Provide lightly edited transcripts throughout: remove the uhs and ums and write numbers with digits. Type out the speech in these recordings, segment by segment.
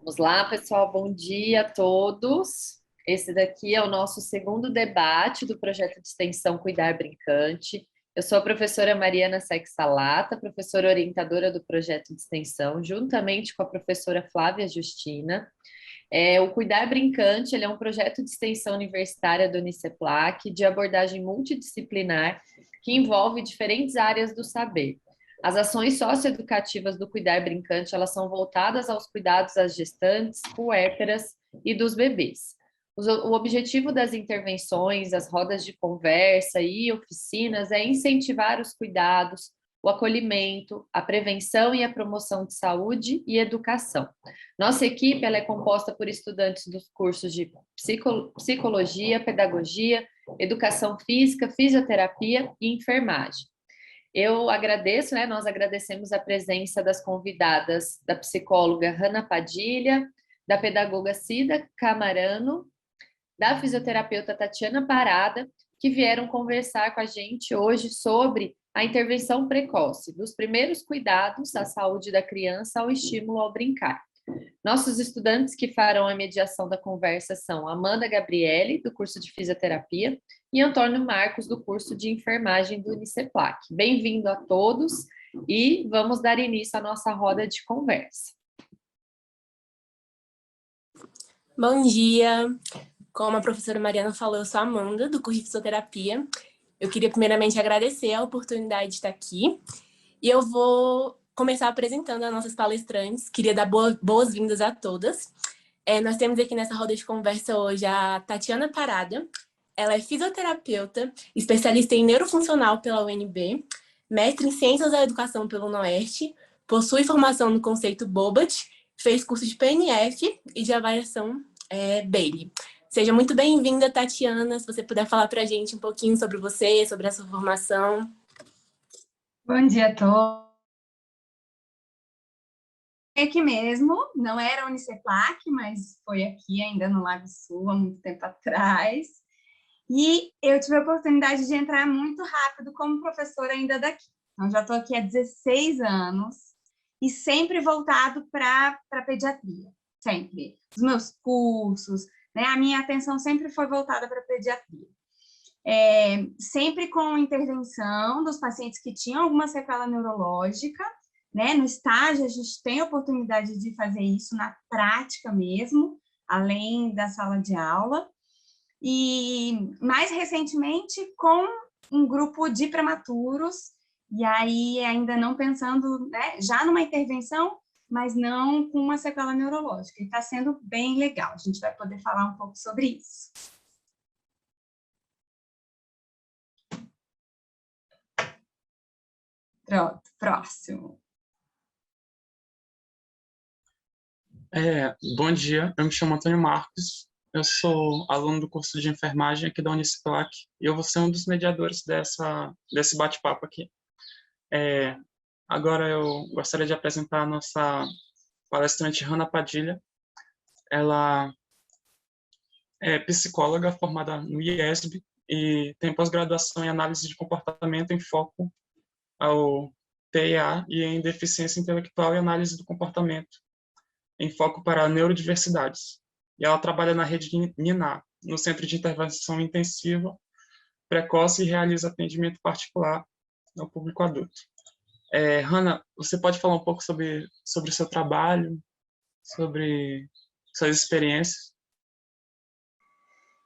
Vamos lá, pessoal, bom dia a todos. Esse daqui é o nosso segundo debate do projeto de extensão Cuidar Brincante. Eu sou a professora Mariana Sex-Salata, professora orientadora do projeto de extensão, juntamente com a professora Flávia Justina. O Cuidar Brincante, ele é um projeto de extensão universitária do Uniceplac, de abordagem multidisciplinar, que envolve diferentes áreas do saber. As ações socioeducativas do Cuidar Brincante, elas são voltadas aos cuidados às gestantes, puérperas e dos bebês. O objetivo das intervenções, as rodas de conversa e oficinas é incentivar os cuidados, o acolhimento, a prevenção e a promoção de saúde e educação. Nossa equipe ela é composta por estudantes dos cursos de psicologia, pedagogia, educação física, fisioterapia e enfermagem. Eu agradeço, nós agradecemos a presença das convidadas da psicóloga Hanna Padilha, da pedagoga Cida Camarano, da fisioterapeuta Tatiana Parada, que vieram conversar com a gente hoje sobre a intervenção precoce, dos primeiros cuidados à saúde da criança ao estímulo ao brincar. Nossos estudantes que farão a mediação da conversa são Amanda Gabriele, do curso de fisioterapia, e Antônio Marcos, do curso de enfermagem do Uniceplac. Bem-vindo a todos e vamos dar início à nossa roda de conversa. Bom dia! Como a professora Mariana falou, eu sou a Amanda, do curso de fisioterapia. Eu queria primeiramente agradecer a oportunidade de estar aqui e eu vou começar apresentando as nossas palestrantes. Queria dar boas-vindas a todas. Nós temos aqui nessa roda de conversa hoje a Tatiana Parada. Ela é fisioterapeuta, especialista em neurofuncional pela UNB, mestre em ciências da educação pelo UNOERT, possui formação no conceito Bobat, fez curso de PNF e de avaliação Bailey. Seja muito bem-vinda, Tatiana. Se você puder falar para a gente um pouquinho sobre você, sobre a sua formação. Bom dia a todos. Aqui mesmo, não era Uniceplac, mas foi aqui ainda no Lago Sul, há muito tempo atrás. E eu tive a oportunidade de entrar muito rápido como professora ainda daqui. Então, já estou aqui há 16 anos e sempre voltado para a pediatria, sempre. Os meus cursos, a minha atenção sempre foi voltada para a pediatria. Sempre com intervenção dos pacientes que tinham alguma sequela neurológica, no estágio, a gente tem a oportunidade de fazer isso na prática mesmo, além da sala de aula. E, mais recentemente, com um grupo de prematuros, e aí ainda não pensando, já numa intervenção, mas não com uma sequela neurológica. E está sendo bem legal, a gente vai poder falar um pouco sobre isso. Pronto, próximo. Bom dia, eu me chamo Antônio Marcos, eu sou aluno do curso de enfermagem aqui da Uniceplac e eu vou ser um dos mediadores desse bate-papo aqui. Agora eu gostaria de apresentar a nossa palestrante Hanna Padilha. Ela é psicóloga formada no IESB e tem pós-graduação em análise de comportamento em foco ao TEA e em deficiência intelectual e análise do comportamento, em foco para neurodiversidades. E ela trabalha na rede NINA, no Centro de Intervenção Intensiva Precoce, e realiza atendimento particular ao público adulto. Hanna, você pode falar um pouco sobre o seu trabalho, sobre suas experiências?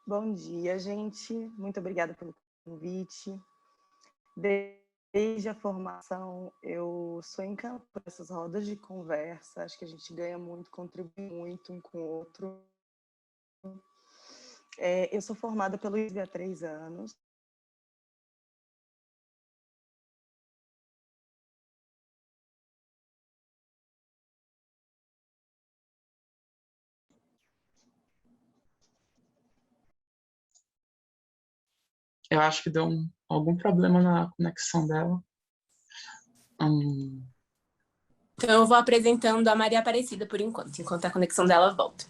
Bom dia, gente. Muito obrigada pelo convite. Desde a formação, eu sou encantada por essas rodas de conversa. Acho que a gente ganha muito, contribui muito um com o outro. Eu sou formada pelo ISB há 3 anos. Eu acho que deu algum problema na conexão dela. Então, eu vou apresentando a Maria Aparecida por enquanto a conexão dela volta.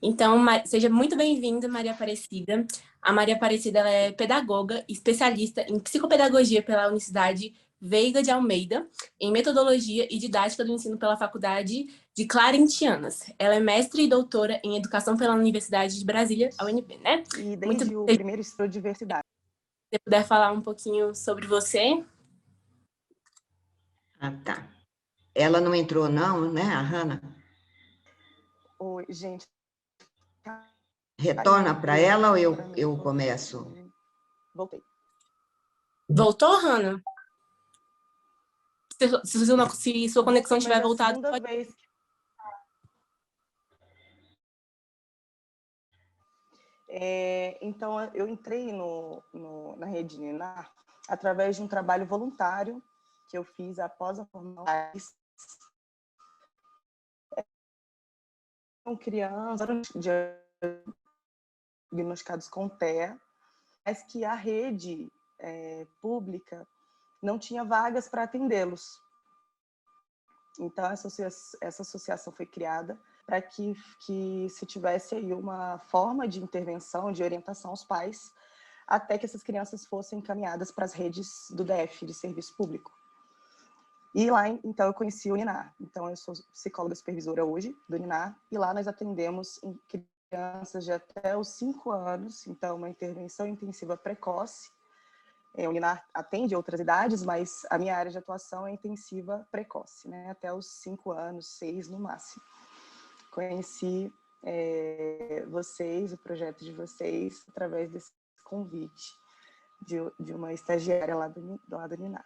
Então, seja muito bem-vinda, Maria Aparecida. A Maria Aparecida ela é pedagoga, especialista em psicopedagogia pela Universidade Veiga de Almeida, em Metodologia e Didática do Ensino pela Faculdade de Clarentianas. Ela é mestre e doutora em Educação pela Universidade de Brasília, a UNB, né? E Muito desde o bem. primeiro estudo de diversidade. Se você puder falar um pouquinho sobre você. Ah, tá. Ela não entrou não, né, a Hanna? Oi, gente. Retorna para ela ou eu começo? Voltei. Voltou, Hanna? Se sua conexão tiver voltado, segunda pode... vez. Então, eu entrei na Rede Ninar através de um trabalho voluntário que eu fiz após a formação. São crianças diagnosticados com TEA, mas que a rede pública não tinha vagas para atendê-los. Então, essa associação foi criada para que se tivesse aí uma forma de intervenção, de orientação aos pais, até que essas crianças fossem encaminhadas para as redes do DF, de serviço público. E lá, então, eu conheci o Ninar. Então, eu sou psicóloga supervisora hoje do Ninar, e lá nós atendemos crianças de até os 5 anos, então, uma intervenção intensiva precoce. O Ninar atende outras idades, mas a minha área de atuação é intensiva precoce, né? Até os 5 anos, 6 no máximo. Conheci vocês, o projeto de vocês, através desse convite de uma estagiária lá do Ninar.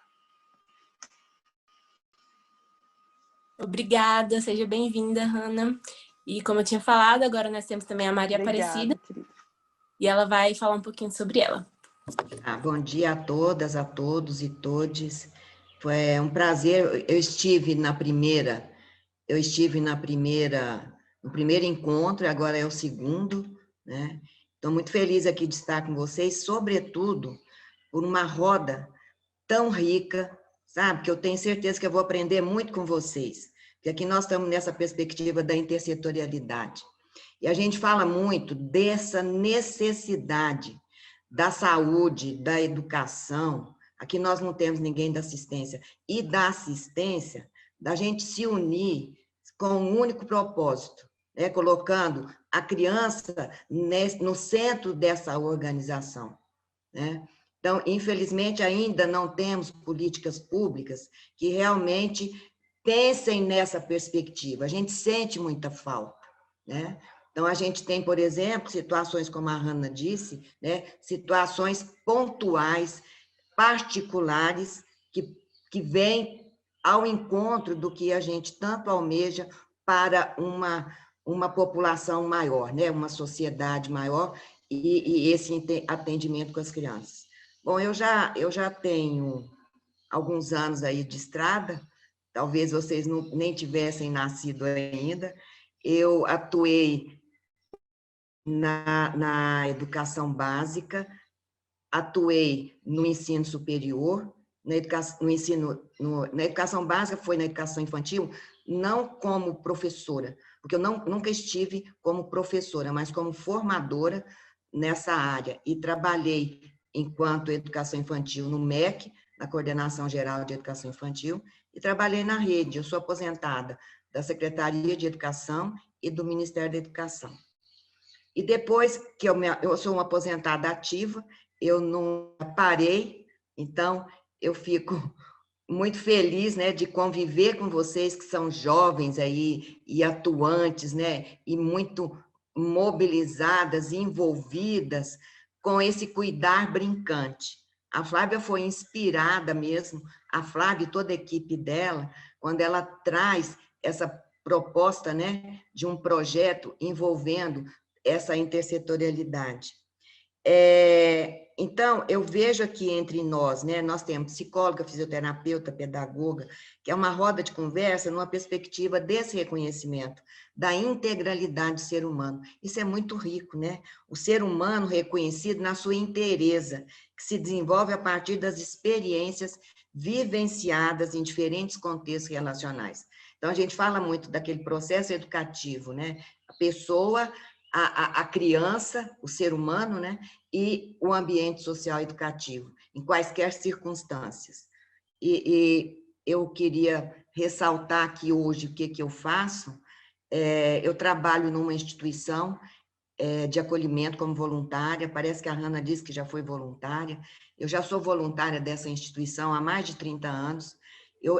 Obrigada, seja bem-vinda, Hanna. E como eu tinha falado, agora nós temos também a Maria Aparecida, querida. E ela vai falar um pouquinho sobre ela. Bom dia a todas, a todos e todes. Foi um prazer. Eu estive no primeiro encontro, e agora é o segundo, né? Estou muito feliz aqui de estar com vocês, sobretudo por uma roda tão rica, sabe? Que eu tenho certeza que eu vou aprender muito com vocês. Porque aqui nós estamos nessa perspectiva da intersetorialidade. E a gente fala muito dessa necessidade da saúde, da educação. Aqui nós não temos ninguém da assistência. E da assistência, da gente se unir com um único propósito, né? Colocando a criança no centro dessa organização, né? Então, infelizmente, ainda não temos políticas públicas que realmente pensem nessa perspectiva. A gente sente muita falta, né? Então, a gente tem, por exemplo, situações, como a Hanna disse, né? Situações pontuais, particulares, que vêm ao encontro do que a gente tanto almeja para uma população maior, né? Uma sociedade maior e esse atendimento com as crianças. Bom, eu já tenho alguns anos aí de estrada, talvez vocês nem tivessem nascido ainda. Eu atuei na educação básica, atuei no ensino superior, na educação básica, foi na educação infantil, não como professora, porque eu nunca estive como professora, mas como formadora nessa área, e trabalhei enquanto educação infantil no MEC, na Coordenação Geral de Educação Infantil, e trabalhei na rede. Eu sou aposentada da Secretaria de Educação e do Ministério da Educação. E depois que eu sou uma aposentada ativa, eu não parei, então eu fico muito feliz, né, de conviver com vocês que são jovens aí e atuantes, né, e muito mobilizadas e envolvidas com esse cuidar brincante. A Flávia foi inspirada mesmo, a Flávia e toda a equipe dela, quando ela traz essa proposta, né, de um projeto envolvendo essa intersetorialidade. Então, eu vejo aqui entre nós, né, nós temos psicóloga, fisioterapeuta, pedagoga, que é uma roda de conversa numa perspectiva desse reconhecimento, da integralidade do ser humano. Isso é muito rico, né? O ser humano reconhecido na sua inteireza, que se desenvolve a partir das experiências vivenciadas em diferentes contextos relacionais. Então, a gente fala muito daquele processo educativo, né? A pessoa, a criança, o ser humano, né? E o ambiente social educativo, em quaisquer circunstâncias. e eu queria ressaltar aqui hoje o que eu faço. Eu trabalho numa instituição de acolhimento como voluntária, parece que a Hanna disse que já foi voluntária, eu já sou voluntária dessa instituição há mais de 30 anos,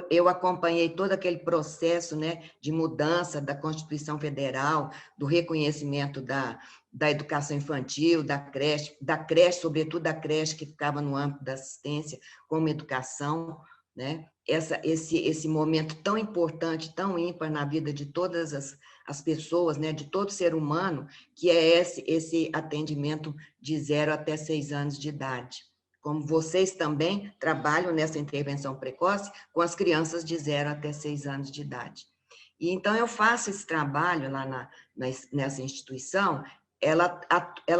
eu acompanhei todo aquele processo, né, de mudança da Constituição Federal, do reconhecimento da educação infantil, da creche, sobretudo da creche que ficava no âmbito da assistência, como educação, né? Esse momento tão importante, tão ímpar na vida de todas as pessoas, né, de todo ser humano, que é esse atendimento de 0 até 6 anos de idade. Como vocês também trabalham nessa intervenção precoce com as crianças de 0 até 6 anos de idade. E então eu faço esse trabalho lá nessa instituição, ela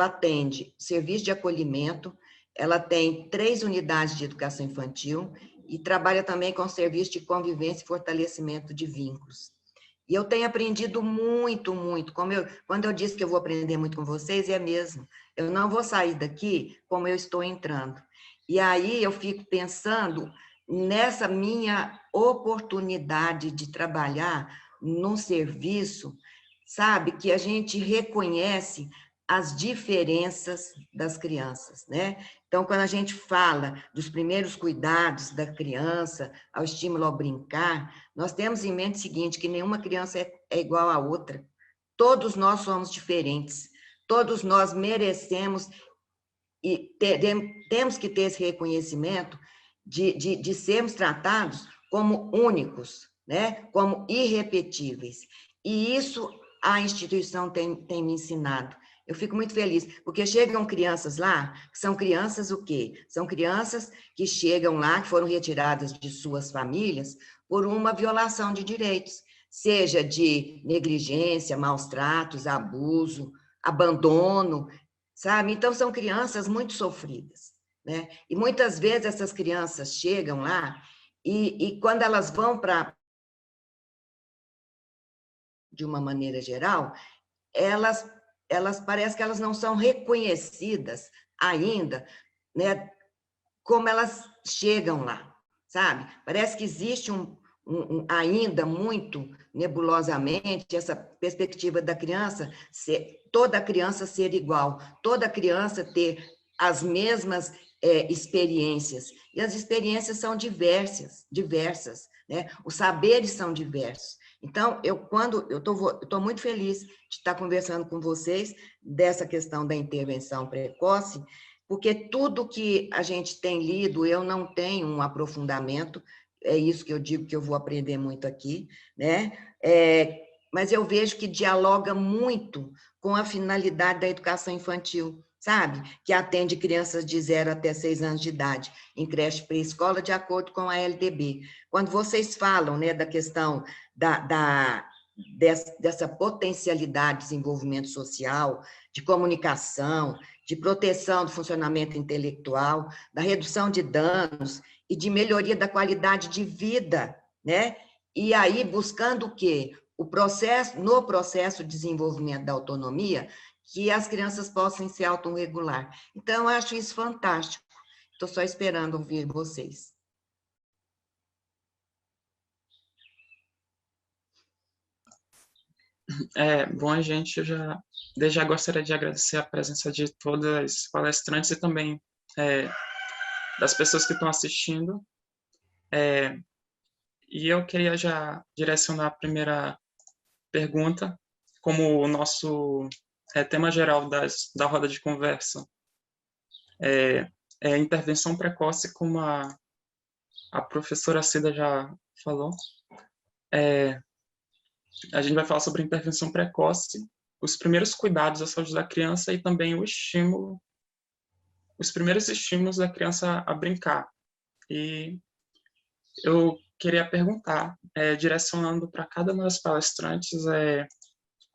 atende serviço de acolhimento, ela tem 3 unidades de educação infantil e trabalha também com serviço de convivência e fortalecimento de vínculos. E eu tenho aprendido muito, muito. Quando eu disse que eu vou aprender muito com vocês, é mesmo. Eu não vou sair daqui como eu estou entrando. E aí eu fico pensando nessa minha oportunidade de trabalhar num serviço, sabe, que a gente reconhece as diferenças das crianças, né? Então, quando a gente fala dos primeiros cuidados da criança, ao estímulo ao brincar, nós temos em mente o seguinte, que nenhuma criança é igual à outra. Todos nós somos diferentes. Todos nós merecemos e temos que ter esse reconhecimento de sermos tratados como únicos, né? Como irrepetíveis. E isso a instituição tem me ensinado. Eu fico muito feliz, porque chegam crianças lá, que são crianças o quê? São crianças que chegam lá, que foram retiradas de suas famílias por uma violação de direitos, seja de negligência, maus tratos, abuso, abandono, sabe? Então, são crianças muito sofridas, né? E muitas vezes essas crianças chegam lá e quando elas vão para, de uma maneira geral, elas parecem que elas não são reconhecidas ainda, né? Como elas chegam lá, sabe? Parece que existe ainda muito nebulosamente essa perspectiva da criança, toda criança ser igual, toda criança ter as mesmas experiências, e as experiências são diversas, né? Os saberes são diversos. Então, eu estou muito feliz de estar conversando com vocês dessa questão da intervenção precoce, porque tudo que a gente tem lido, eu não tenho um aprofundamento, é isso que eu digo que eu vou aprender muito aqui, né? Mas eu vejo que dialoga muito com a finalidade da educação infantil, sabe? Que atende crianças de 0 até 6 anos de idade, em creche pré-escola, de acordo com a LDB. Quando vocês falam, né, da questão dessa potencialidade de desenvolvimento social, de comunicação, de proteção do funcionamento intelectual, da redução de danos e de melhoria da qualidade de vida, né? E aí buscando o quê? No processo de desenvolvimento da autonomia, que as crianças possam se autorregular. Então, eu acho isso fantástico. Estou só esperando ouvir vocês. Bom, gente, desde já gostaria de agradecer a presença de todas as palestrantes e também das pessoas que estão assistindo. E eu queria já direcionar a primeira pergunta, como o nosso tema geral da roda de conversa é intervenção precoce, como a professora Cida já falou. A gente vai falar sobre intervenção precoce, os primeiros cuidados à saúde da criança e também os primeiros estímulos da criança a brincar. E eu queria perguntar, direcionando para cada uma das palestrantes,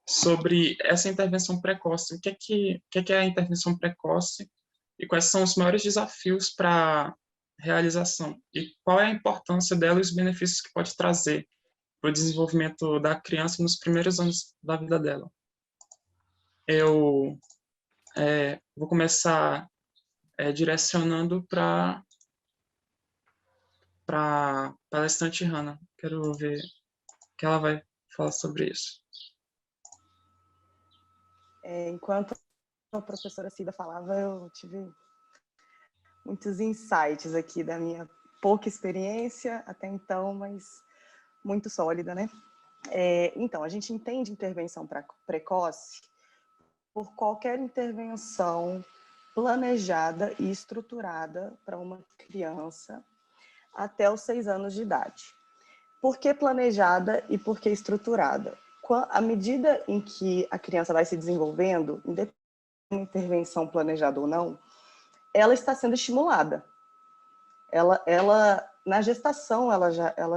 sobre essa intervenção precoce. O que é a intervenção precoce e quais são os maiores desafios para a realização? E qual é a importância dela e os benefícios que pode trazer para o desenvolvimento da criança nos primeiros anos da vida dela? Eu vou começar direcionando para para a palestrante Hannah. Quero ver o que ela vai falar sobre isso. Enquanto a professora Cida falava, eu tive muitos insights aqui da minha pouca experiência até então, mas muito sólida, né? Então, a gente entende intervenção precoce por qualquer intervenção planejada e estruturada para uma criança até os 6 anos de idade. Por que planejada e por que estruturada? À medida em que a criança vai se desenvolvendo, independente de uma intervenção planejada ou não, ela está sendo estimulada. Na gestação, ela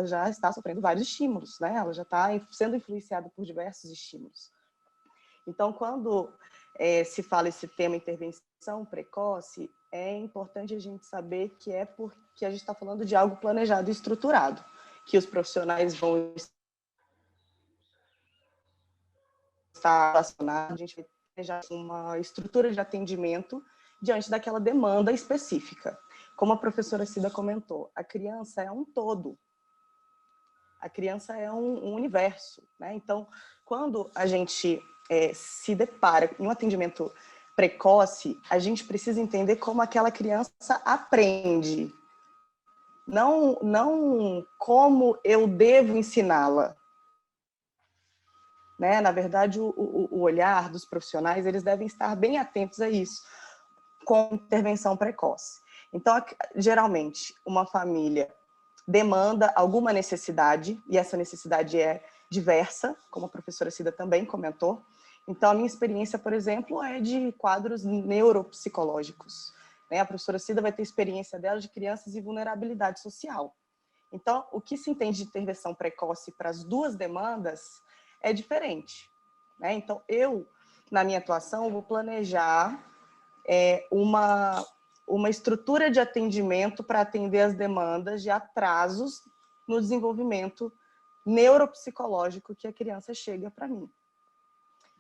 já está sofrendo vários estímulos, né? Ela já está sendo influenciada por diversos estímulos. Então, quando se fala esse tema intervenção precoce, é importante a gente saber que é porque a gente está falando de algo planejado e estruturado, que os profissionais vão estar relacionados, a gente vai planejar uma estrutura de atendimento diante daquela demanda específica. Como a professora Cida comentou, a criança é um todo. A criança é um universo, né? Então, quando a gente se depara em um atendimento precoce, a gente precisa entender como aquela criança aprende. Não como eu devo ensiná-la. Né? Na verdade, o olhar dos profissionais, eles devem estar bem atentos a isso, com intervenção precoce. Então, geralmente, uma família demanda alguma necessidade, e essa necessidade é diversa, como a professora Cida também comentou. Então, a minha experiência, por exemplo, é de quadros neuropsicológicos. Né? A professora Cida vai ter experiência dela de crianças em vulnerabilidade social. Então, o que se entende de intervenção precoce para as duas demandas é diferente. Né? Então, na minha atuação, vou planejar uma estrutura de atendimento para atender as demandas de atrasos no desenvolvimento neuropsicológico que a criança chega para mim.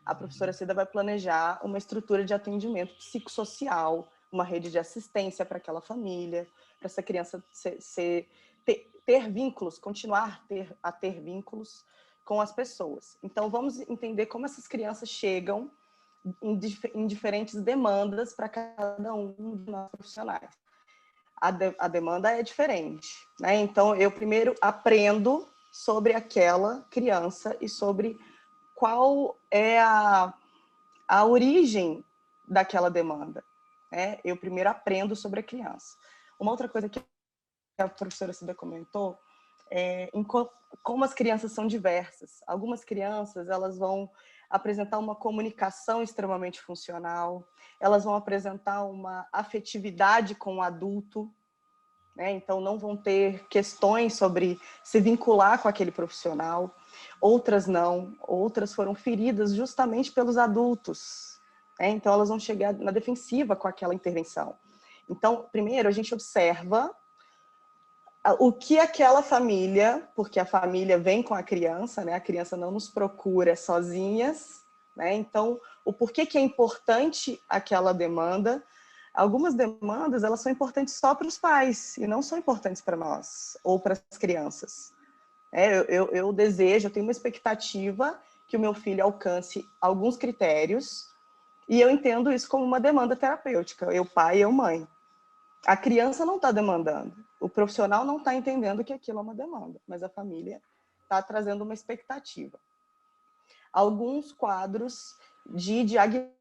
A professora Cida vai planejar uma estrutura de atendimento psicossocial, uma rede de assistência para aquela família, para essa criança ter vínculos, continuar a ter vínculos com as pessoas. Então, vamos entender como essas crianças chegam em diferentes demandas para cada um dos nossos profissionais. A demanda é diferente, né? Então, eu primeiro aprendo sobre aquela criança e sobre qual é a origem daquela demanda. Né? Eu primeiro aprendo sobre a criança. Uma outra coisa que a professora Cida comentou é como as crianças são diversas. Algumas crianças, elas vão apresentar uma comunicação extremamente funcional, elas vão apresentar uma afetividade com o adulto, né? Então não vão ter questões sobre se vincular com aquele profissional. Outras não, outras foram feridas justamente pelos adultos, né? Então elas vão chegar na defensiva com aquela intervenção. Então, primeiro a gente observa o que aquela família, porque a família vem com a criança, né? A criança não nos procura sozinhas, né? Então, o porquê que é importante aquela demanda. Algumas demandas, elas são importantes só para os pais e não são importantes para nós ou para as crianças. Eu desejo, eu tenho uma expectativa que o meu filho alcance alguns critérios e eu entendo isso como uma demanda terapêutica, eu pai e eu mãe. A criança não está demandando, o profissional não está entendendo que aquilo é uma demanda, mas a família está trazendo uma expectativa. Alguns quadros de diagnóstico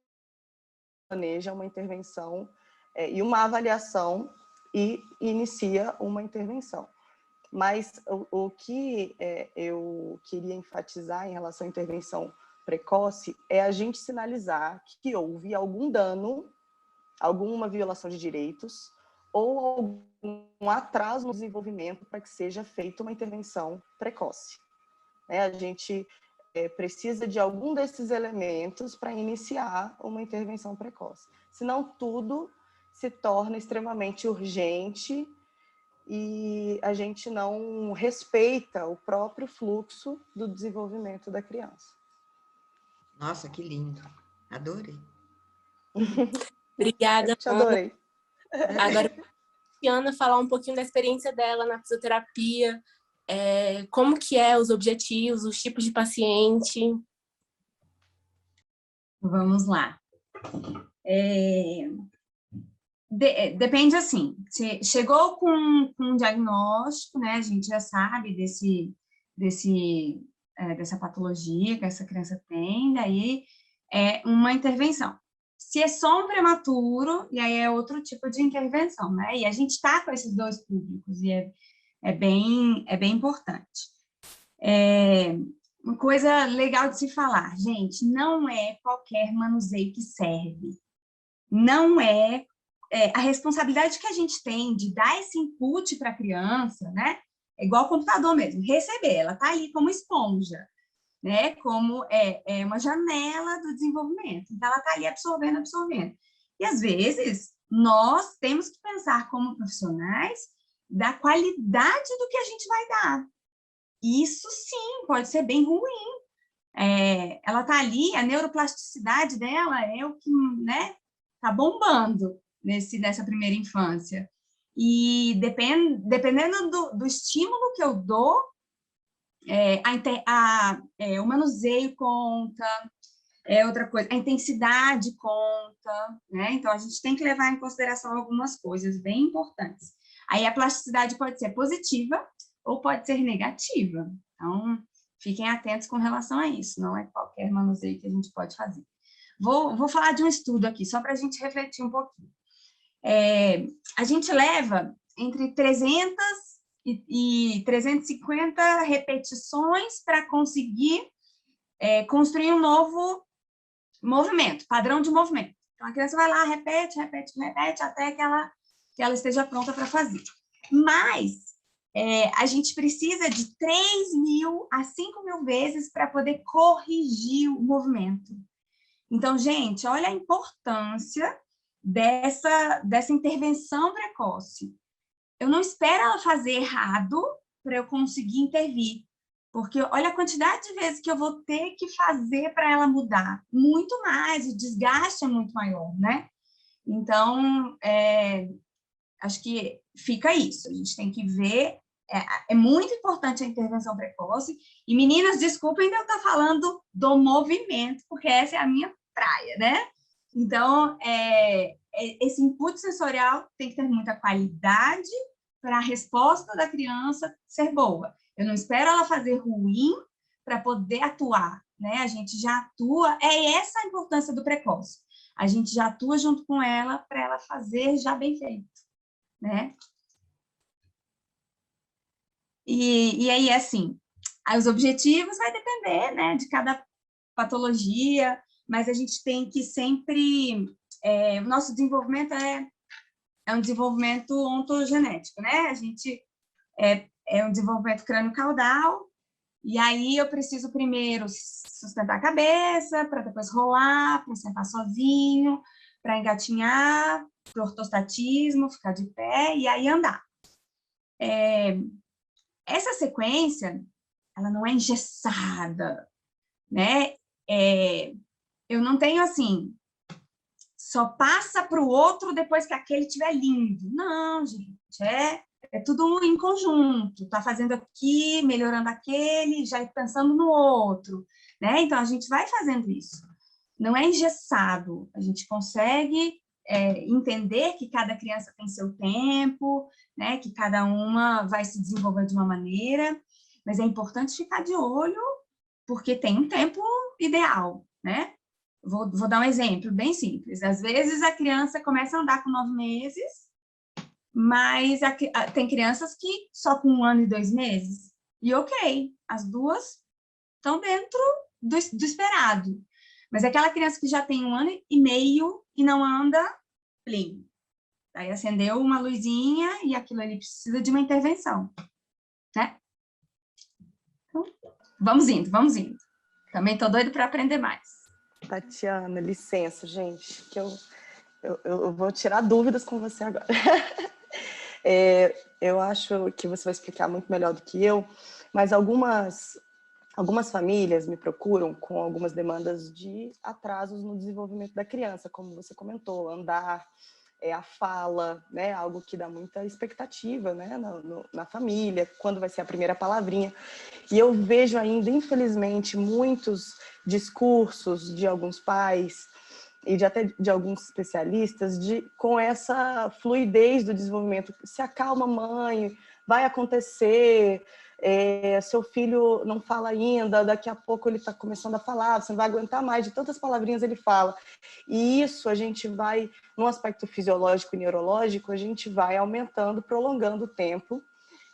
planeja uma intervenção e uma avaliação e inicia uma intervenção. Mas o que eu queria enfatizar em relação à intervenção precoce é a gente sinalizar que houve algum dano, alguma violação de direitos ou algum atraso no desenvolvimento para que seja feita uma intervenção precoce. A gente precisa de algum desses elementos para iniciar uma intervenção precoce. Senão, tudo se torna extremamente urgente e a gente não respeita o próprio fluxo do desenvolvimento da criança. Nossa, que lindo. Adorei. Obrigada, Eu te adorei. Agora, Tatiana falar um pouquinho da experiência dela na fisioterapia, como que os objetivos, os tipos de paciente. Vamos lá. Depende assim, se chegou com um diagnóstico, né? A gente já sabe dessa patologia que essa criança tem, daí é uma intervenção. Se é só um prematuro, e aí é outro tipo de intervenção, né? E a gente está com esses dois públicos, e é bem importante. Uma coisa legal de se falar, gente, não é qualquer manuseio que serve. Não é a responsabilidade que a gente tem de dar esse input para a criança, né? É igual ao computador mesmo, receber, ela está ali como esponja, né? Como uma janela do desenvolvimento. Então, ela está ali absorvendo. E, às vezes, nós temos que pensar como profissionais da qualidade do que a gente vai dar. Isso, sim, pode ser bem ruim. Ela está ali, a neuroplasticidade dela é o que, né, está bombando nessa primeira infância. E dependendo do estímulo que eu dou, o manuseio conta, outra coisa, a intensidade conta, né? Então, a gente tem que levar em consideração algumas coisas bem importantes. Aí, a plasticidade pode ser positiva ou pode ser negativa. Então, fiquem atentos com relação a isso, não é qualquer manuseio que a gente pode fazer. Vou falar de um estudo aqui, só para a gente refletir um pouquinho. A gente leva entre 300 e 350 repetições para conseguir construir um novo movimento, padrão de movimento. Então, a criança vai lá, repete, até que ela esteja pronta para fazer. Mas a gente precisa de 3.000 a 5.000 vezes para poder corrigir o movimento. Então, gente, olha a importância dessa intervenção precoce. Eu não espero ela fazer errado para eu conseguir intervir, porque olha a quantidade de vezes que eu vou ter que fazer para ela mudar. Muito mais, o desgaste é muito maior, né? Então, acho que fica isso. A gente tem que ver, é muito importante a intervenção precoce. E, meninas, desculpem de eu estar falando do movimento, porque essa é a minha praia, né? Então, esse input sensorial tem que ter muita qualidade para a resposta da criança ser boa. Eu não espero ela fazer ruim para poder atuar, né? A gente já atua, essa a importância do precoce. A gente já atua junto com ela para ela fazer já bem feito, né? E aí, assim, os objetivos vai depender, né, de cada patologia, mas a gente tem que sempre... o nosso desenvolvimento é um desenvolvimento ontogenético, né? A gente é um desenvolvimento crânio-caudal, e aí eu preciso primeiro sustentar a cabeça, para depois rolar, para sentar sozinho, para engatinhar, para ortostatismo, ficar de pé, e aí andar. Essa sequência, ela não é engessada, né? Eu não tenho assim, só passa para o outro depois que aquele estiver lindo. Não, gente, é tudo em conjunto. Tá fazendo aqui, melhorando aquele, já pensando no outro, né? Então, a gente vai fazendo isso. Não é engessado. A gente consegue entender que cada criança tem seu tempo, né? Que cada uma vai se desenvolver de uma maneira, mas é importante ficar de olho, porque tem um tempo ideal, né? Vou dar um exemplo bem simples. Às vezes, a criança começa a andar com 9 meses, mas tem crianças que só com 1 ano e 2 meses. E ok, as duas estão dentro do esperado. Mas aquela criança que já tem 1 ano e meio e não anda, plim. Aí acendeu uma luzinha e aquilo ali precisa de uma intervenção, né? Então, vamos indo. Também estou doido para aprender mais. Tatiana, licença, gente, que eu vou tirar dúvidas com você agora. Eu acho que você vai explicar muito melhor do que eu, mas algumas famílias me procuram com algumas demandas de atrasos no desenvolvimento da criança, como você comentou, andar, a fala, né? Algo que dá muita expectativa, né? Na família, quando vai ser a primeira palavrinha. E eu vejo ainda, infelizmente, muitos discursos de alguns pais e até de alguns especialistas com essa fluidez do desenvolvimento. Se acalma, mãe, vai acontecer, seu filho não fala ainda, daqui a pouco ele está começando a falar, você não vai aguentar mais, de tantas palavrinhas ele fala. E isso a gente vai, no aspecto fisiológico e neurológico, a gente vai aumentando, prolongando o tempo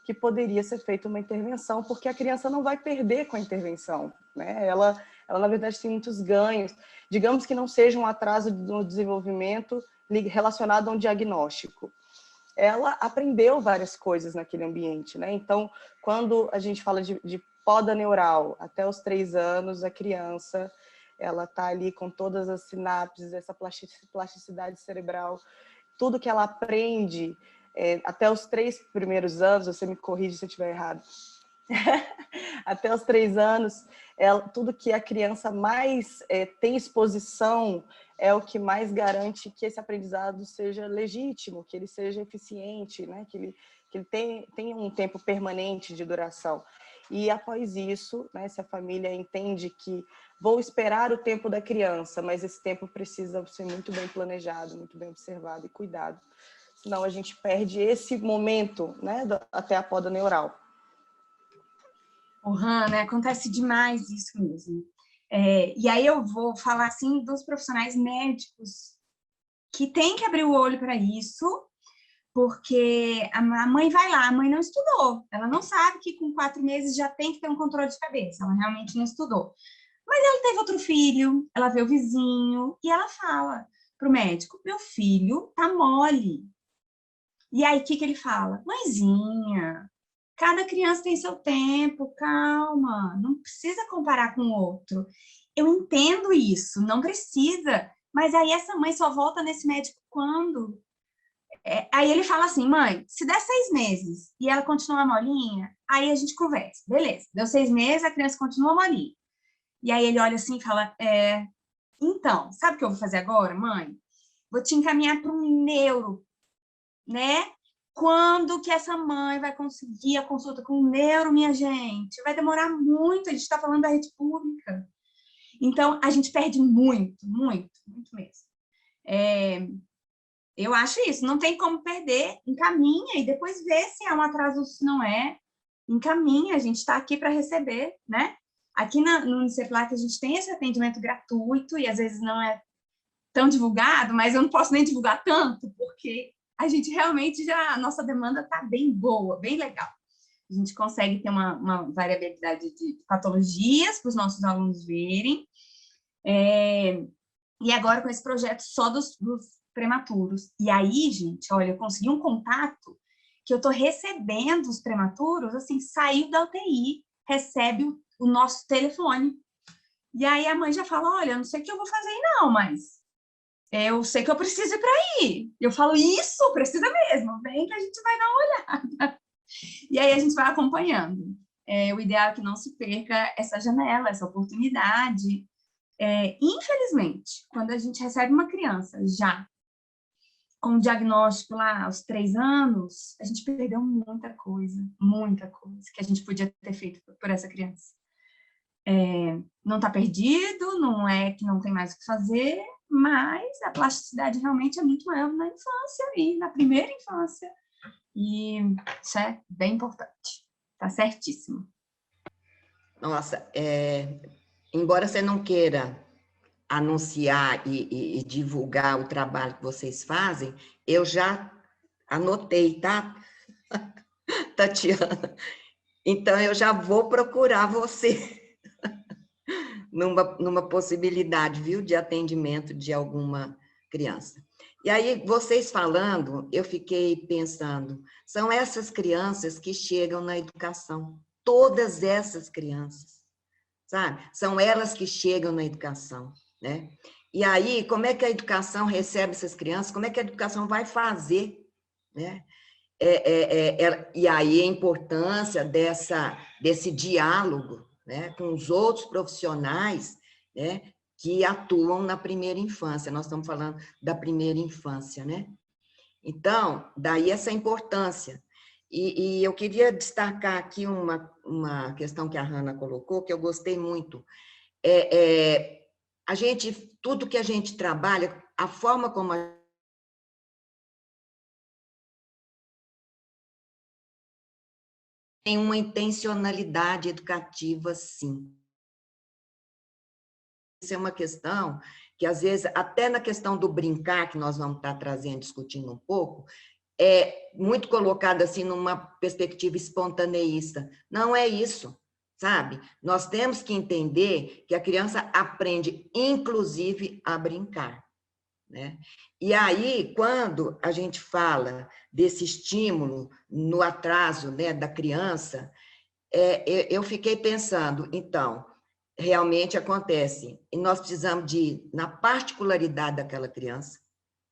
que poderia ser feita uma intervenção, porque a criança não vai perder com a intervenção, né? Ela na verdade, tem muitos ganhos. Digamos que não seja um atraso no desenvolvimento relacionado a um diagnóstico. Ela aprendeu várias coisas naquele ambiente, né? Então, quando a gente fala de poda neural, até os 3 anos, a criança, ela está ali com todas as sinapses, essa plasticidade cerebral, tudo que ela aprende até os 3 primeiros anos, você me corrige se eu estiver errado, até os 3 anos, tudo que a criança mais tem exposição é o que mais garante que esse aprendizado seja legítimo, que ele seja eficiente, né? que ele tenha um tempo permanente de duração. E após isso, né, se a família entende que vou esperar o tempo da criança, mas esse tempo precisa ser muito bem planejado, muito bem observado e cuidado, senão a gente perde esse momento, né, até a poda neural. Hanna, acontece demais isso mesmo. E aí eu vou falar assim dos profissionais médicos que têm que abrir o olho para isso, porque a mãe vai lá, a mãe não estudou, ela não sabe que com 4 meses já tem que ter um controle de cabeça, ela realmente não estudou. Mas ela teve outro filho, ela vê o vizinho e ela fala para o médico, meu filho tá mole. E aí o que ele fala? Mãezinha, cada criança tem seu tempo, calma, não precisa comparar com o outro. Eu entendo isso, não precisa, mas aí essa mãe só volta nesse médico quando? Aí ele fala assim, mãe, se der 6 meses e ela continuar molinha, aí a gente conversa. Beleza, deu 6 meses, a criança continua molinha. E aí ele olha assim e fala, então, sabe o que eu vou fazer agora, mãe? Vou te encaminhar para um neuro, né? Quando que essa mãe vai conseguir a consulta com o neuro, minha gente? Vai demorar muito, a gente está falando da rede pública. Então, a gente perde muito, muito, muito mesmo. Eu acho isso, não tem como perder, encaminha e depois vê se é um atraso ou se não é. Encaminha, a gente está aqui para receber, né? Aqui no Uniceplac a gente tem esse atendimento gratuito e às vezes não é tão divulgado, mas eu não posso nem divulgar tanto, porque a gente realmente a nossa demanda está bem boa, bem legal. A gente consegue ter uma variabilidade de patologias para os nossos alunos verem. E agora com esse projeto só dos prematuros. E aí, gente, olha, eu consegui um contato que eu estou recebendo os prematuros, assim, saiu da UTI, recebe o nosso telefone. E aí a mãe já fala, olha, eu não sei o que eu vou fazer não, mas eu sei que eu preciso ir para aí. Eu falo, isso, precisa mesmo, vem que a gente vai dar uma olhada. E aí a gente vai acompanhando. O ideal é que não se perca essa janela, essa oportunidade. Infelizmente, quando a gente recebe uma criança já com o diagnóstico lá aos 3 anos, a gente perdeu muita coisa que a gente podia ter feito por essa criança. Não está perdido, não é que não tem mais o que fazer, mas a plasticidade realmente é muito maior na infância e na primeira infância. E isso é bem importante. Tá certíssimo. Nossa, embora você não queira anunciar e divulgar o trabalho que vocês fazem, eu já anotei, tá, Tatiana? Então, eu já vou procurar você numa possibilidade, viu, de atendimento de alguma criança. E aí, vocês falando, eu fiquei pensando, são essas crianças que chegam na educação, todas essas crianças, sabe? São elas que chegam na educação, né? E aí, como é que a educação recebe essas crianças? Como é que a educação vai fazer, né? E aí a importância desse diálogo, né, com os outros profissionais, né, que atuam na primeira infância. Nós estamos falando da primeira infância, né? Então, daí essa importância. E eu queria destacar aqui uma questão que a Hanna colocou, que eu gostei muito. Tudo que a gente trabalha, a forma como tem uma intencionalidade educativa, sim. Isso é uma questão que, às vezes, até na questão do brincar, que nós vamos estar trazendo, discutindo um pouco, é muito colocado assim numa perspectiva espontaneísta. Não é isso, sabe? Nós temos que entender que a criança aprende, inclusive, a brincar, né? E aí, quando a gente fala desse estímulo no atraso, né, da criança, eu fiquei pensando, então, realmente acontece, e nós precisamos na particularidade daquela criança,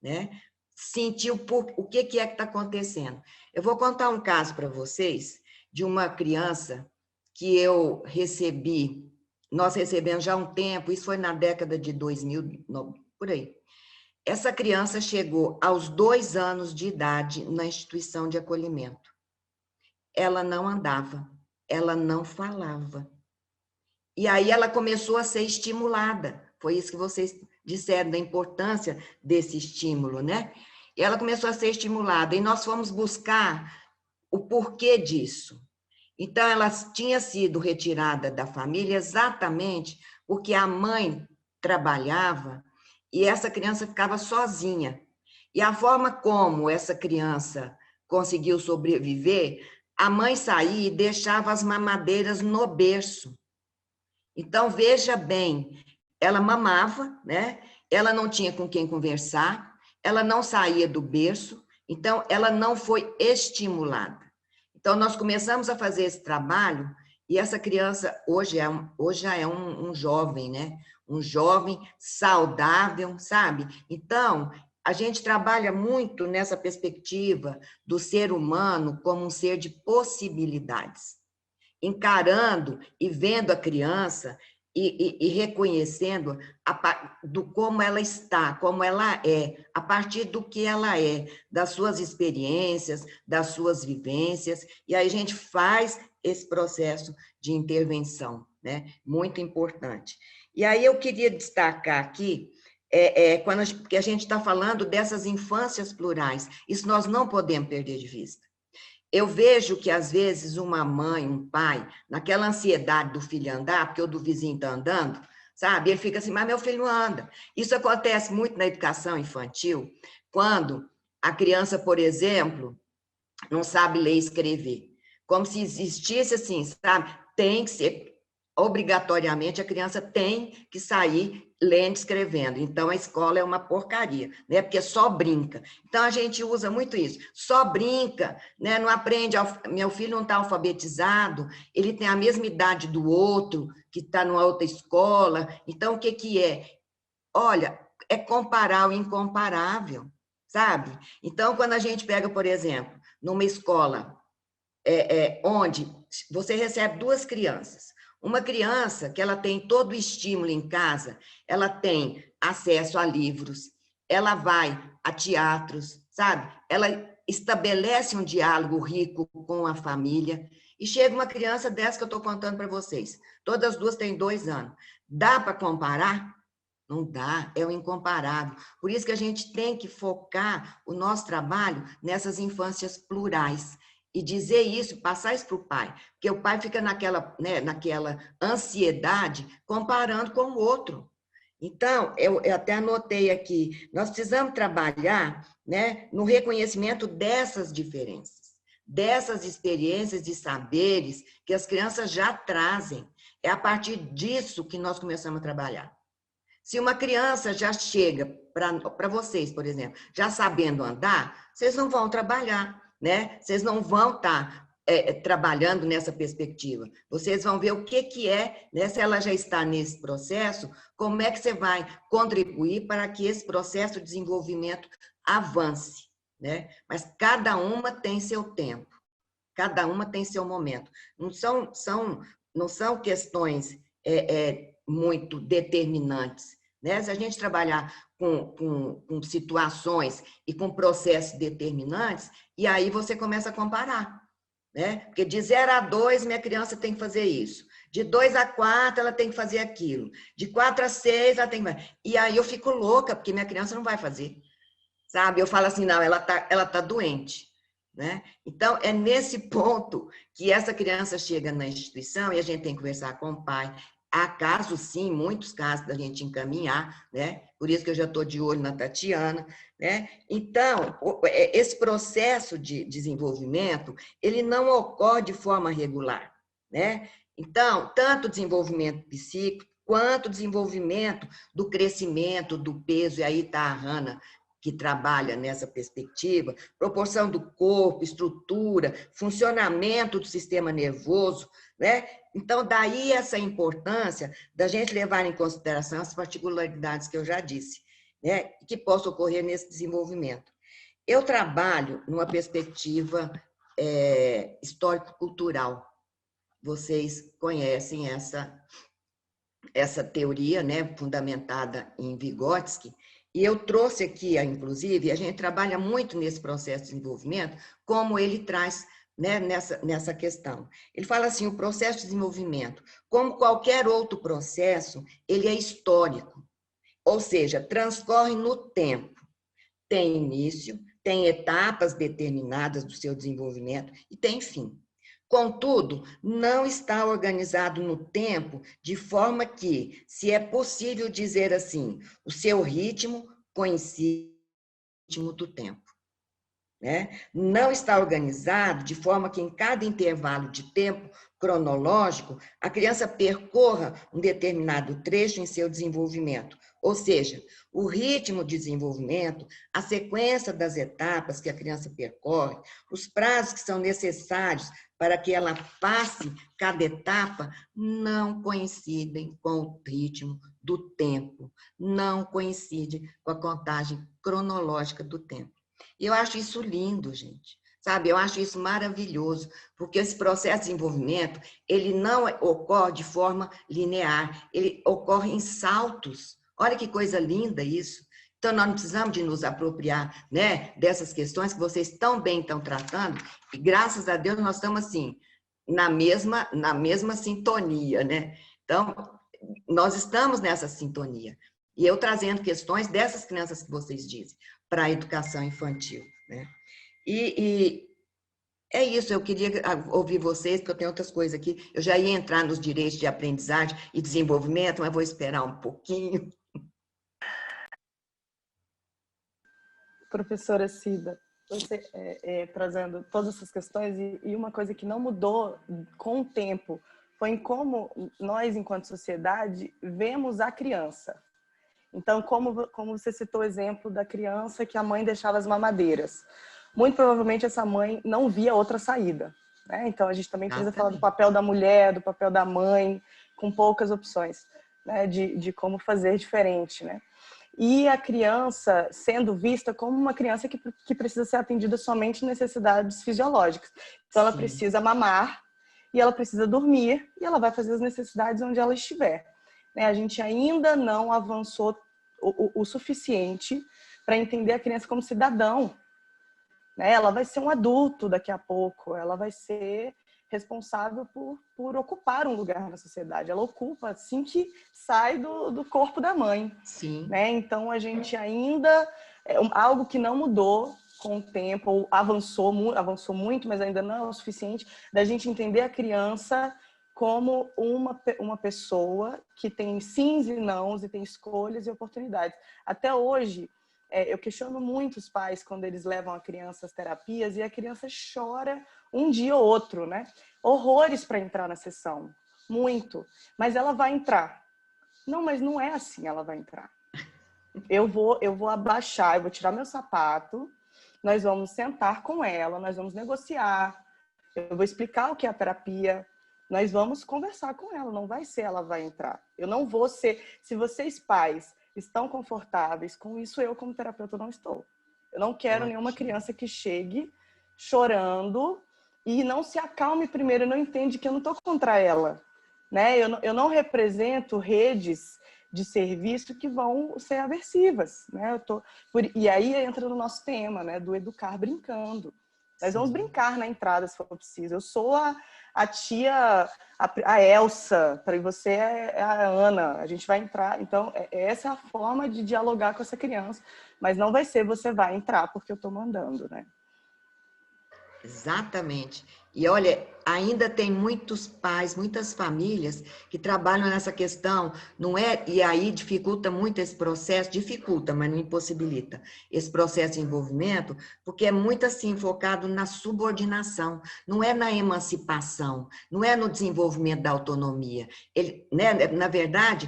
né, sentir o que é que está acontecendo. Eu vou contar um caso para vocês de uma criança que nós recebemos já há um tempo, isso foi na década de 2000, por aí. Essa criança chegou aos 2 anos de idade na instituição de acolhimento. Ela não andava, ela não falava. E aí ela começou a ser estimulada. Foi isso que vocês disseram, da importância desse estímulo, né? E ela começou a ser estimulada, e nós fomos buscar o porquê disso. Então, ela tinha sido retirada da família exatamente porque a mãe trabalhava e essa criança ficava sozinha. E a forma como essa criança conseguiu sobreviver, a mãe saía e deixava as mamadeiras no berço. Então, veja bem, ela mamava, né? Ela não tinha com quem conversar, ela não saía do berço, então ela não foi estimulada. Então, nós começamos a fazer esse trabalho, e essa criança hoje já é um jovem, né? Um jovem saudável, sabe? Então, a gente trabalha muito nessa perspectiva do ser humano como um ser de possibilidades, encarando e vendo a criança e reconhecendo como ela está, como ela é, a partir do que ela é, das suas experiências, das suas vivências, e aí a gente faz esse processo de intervenção, né? Muito importante. E aí eu queria destacar aqui, porque a gente está falando dessas infâncias plurais, isso nós não podemos perder de vista. Eu vejo que, às vezes, uma mãe, um pai, naquela ansiedade do filho andar, porque o do vizinho está andando, sabe? Ele fica assim, mas meu filho não anda. Isso acontece muito na educação infantil, quando a criança, por exemplo, não sabe ler e escrever. Como se existisse assim, sabe? Tem que ser, obrigatoriamente, a criança tem que sair lendo e escrevendo. Então, a escola é uma porcaria, né? Porque só brinca. Então, a gente usa muito isso. Só brinca, né? Não aprende. Meu filho não está alfabetizado, ele tem a mesma idade do outro, que está numa outra escola. Então, o que que é? Olha, é comparar o incomparável, sabe? Então, quando a gente pega, por exemplo, numa escola onde você recebe 2 crianças, uma criança que ela tem todo o estímulo em casa, ela tem acesso a livros, ela vai a teatros, sabe? Ela estabelece um diálogo rico com a família, e chega uma criança dessa que eu estou contando para vocês, todas as 2 têm 2 anos. Dá para comparar? Não dá, é o incomparável. Por isso que a gente tem que focar o nosso trabalho nessas infâncias plurais, e dizer isso, passar isso para o pai, porque o pai fica naquela ansiedade, comparando com o outro. Então, eu até anotei aqui, nós precisamos trabalhar, né, no reconhecimento dessas diferenças, dessas experiências e saberes que as crianças já trazem. É a partir disso que nós começamos a trabalhar. Se uma criança já chega para vocês, por exemplo, já sabendo andar, vocês não vão trabalhar, né? Vocês não vão estar trabalhando nessa perspectiva. Vocês vão ver o que é, né? Se ela já está nesse processo, como é que você vai contribuir para que esse processo de desenvolvimento avance, né? Mas cada uma tem seu tempo, cada uma tem seu momento. Não são questões muito determinantes, né? Se a gente trabalhar com situações e com processos determinantes, e aí você começa a comparar, né? Porque de 0 a 2, minha criança tem que fazer isso. De 2 a 4, ela tem que fazer aquilo. De 4 a 6, ela tem que... E aí eu fico louca, porque minha criança não vai fazer, sabe? Eu falo assim, não, ela tá doente, né? Então, é nesse ponto que essa criança chega na instituição e a gente tem que conversar com o pai. Há casos, sim, muitos casos da gente encaminhar, né? Por isso que eu já estou de olho na Tatiana, né? Então, esse processo de desenvolvimento, ele não ocorre de forma regular, né? Então, tanto o desenvolvimento psíquico, quanto o desenvolvimento do crescimento, do peso, e aí está a Hannah, que trabalha nessa perspectiva, proporção do corpo, estrutura, funcionamento do sistema nervoso, né? Então, daí essa importância da gente levar em consideração as particularidades que eu já disse, né? Que possam ocorrer nesse desenvolvimento. Eu trabalho numa perspectiva histórico-cultural. Vocês conhecem essa teoria, né, fundamentada em Vygotsky, e eu trouxe aqui, inclusive, a gente trabalha muito nesse processo de desenvolvimento, como ele traz, né, nessa questão. Ele fala assim, o processo de desenvolvimento, como qualquer outro processo, ele é histórico, ou seja, transcorre no tempo. Tem início, tem etapas determinadas do seu desenvolvimento e tem fim. Contudo, não está organizado no tempo de forma que, se é possível dizer assim, o seu ritmo coincide com o ritmo do tempo, né? Não está organizado de forma que, em cada intervalo de tempo cronológico, a criança percorra um determinado trecho em seu desenvolvimento. Ou seja, o ritmo de desenvolvimento, a sequência das etapas que a criança percorre, os prazos que são necessários para que ela passe cada etapa, não coincidem com o ritmo do tempo, não coincidem com a contagem cronológica do tempo. E eu acho isso lindo, gente. Sabe, eu acho isso maravilhoso, porque esse processo de desenvolvimento, ele não ocorre de forma linear, ele ocorre em saltos. Olha que coisa linda isso. Então, nós não precisamos de nos apropriar, né, dessas questões que vocês tão bem estão tratando, e graças a Deus nós estamos assim, na mesma sintonia, né? Então, nós estamos nessa sintonia. E eu trazendo questões dessas crianças que vocês dizem, para a educação infantil, né? E é isso, eu queria ouvir vocês, porque eu tenho outras coisas aqui. Eu já ia entrar nos direitos de aprendizagem e desenvolvimento, mas vou esperar um pouquinho. Professora Cida, você trazendo todas essas questões, e uma coisa que não mudou com o tempo foi em como nós, enquanto sociedade, vemos a criança. Então, como você citou o exemplo da criança que a mãe deixava as mamadeiras. Muito provavelmente essa mãe não via outra saída, né? Então, a gente também precisa falar do papel da mulher, do papel da mãe, com poucas opções, né? De como fazer diferente, né? E a criança sendo vista como uma criança que precisa ser atendida somente em necessidades fisiológicas. Então, ela precisa mamar, e ela precisa dormir, e ela vai fazer as necessidades onde ela estiver. A gente ainda não avançou o suficiente para entender a criança como cidadão. Ela vai ser um adulto daqui a pouco, ela vai ser responsável por ocupar um lugar na sociedade. Ela ocupa assim que sai do corpo da mãe. Sim. Então, a gente ainda... algo que não mudou com o tempo, ou avançou muito, mas ainda não é o suficiente, da gente entender a criança como uma pessoa que tem sims e nãos, e tem escolhas e oportunidades. Até hoje, eu questiono muito os pais quando eles levam a criança às terapias e a criança chora um dia ou outro, né? Horrores para entrar na sessão, muito. Mas ela vai entrar. Não, mas não é assim, ela vai entrar. Eu vou abaixar, eu vou tirar meu sapato, nós vamos sentar com ela, nós vamos negociar, eu vou explicar o que é a terapia, nós vamos conversar com ela, não vai ser ela vai entrar. Eu não vou ser... Se vocês, pais, estão confortáveis com isso, eu, como terapeuta, não estou. Eu não quero nenhuma criança que chegue chorando e não se acalme primeiro, não entende que eu não estou contra ela. Né? Eu não represento redes de serviço que vão ser aversivas, né? E aí entra no nosso tema, né, do educar brincando. Nós vamos brincar na entrada, se for preciso. Eu sou a tia, a Elsa, para você é a Ana. A gente vai entrar. Então, essa é a forma de dialogar com essa criança. Mas não vai ser você vai entrar porque eu estou mandando, né? Exatamente. E olha, ainda tem muitos pais, muitas famílias que trabalham nessa questão, não é? E aí dificulta muito esse processo, dificulta, mas não impossibilita esse processo de envolvimento, porque é muito assim focado na subordinação, não é na emancipação, não é no desenvolvimento da autonomia. Ele, né, na verdade,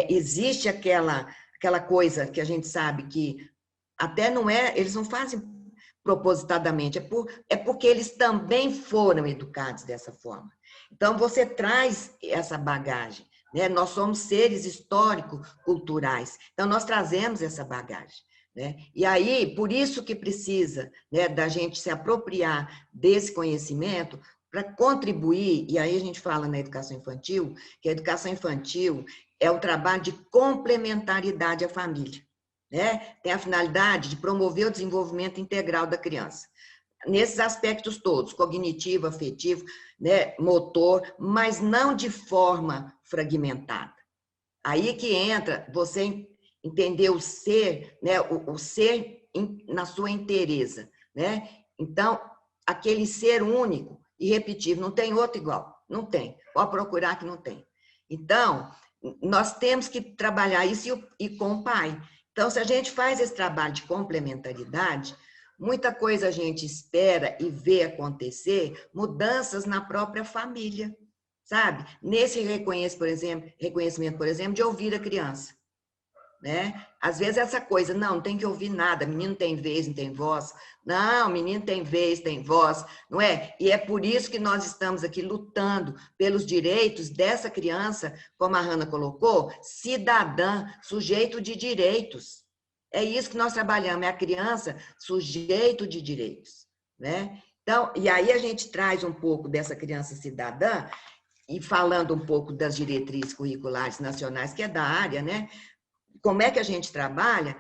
existe aquela coisa que a gente sabe que até não é, eles não fazem propositadamente, é porque eles também foram educados dessa forma. Então, você traz essa bagagem, né? Nós somos seres histórico-culturais, então nós trazemos essa bagagem, né? E aí, por isso que precisa, né, da gente se apropriar desse conhecimento para contribuir, e aí a gente fala na educação infantil, que a educação infantil é o trabalho de complementaridade à família. Né? Tem a finalidade de promover o desenvolvimento integral da criança. Nesses aspectos todos, cognitivo, afetivo, né, motor, mas não de forma fragmentada. Aí que entra você entender o ser, né, o ser na sua inteireza. Né? Então, aquele ser único, irrepetível, não tem outro igual, não tem. Pode procurar que não tem. Então, nós temos que trabalhar isso e com o pai. Então, se a gente faz esse trabalho de complementaridade, muita coisa a gente espera e vê acontecer, mudanças na própria família, sabe? Nesse reconhecimento, por exemplo, de ouvir a criança, né? Às vezes essa coisa, não tem que ouvir nada, menino tem vez, não tem voz. Não, menino tem vez, tem voz, não é? E é por isso que nós estamos aqui lutando pelos direitos dessa criança, como a Hanna colocou, cidadã, sujeito de direitos. É isso que nós trabalhamos, é a criança sujeito de direitos, né? Então, e aí a gente traz um pouco dessa criança cidadã, e falando um pouco das diretrizes curriculares nacionais, que é da área, né? Como é que a gente trabalha?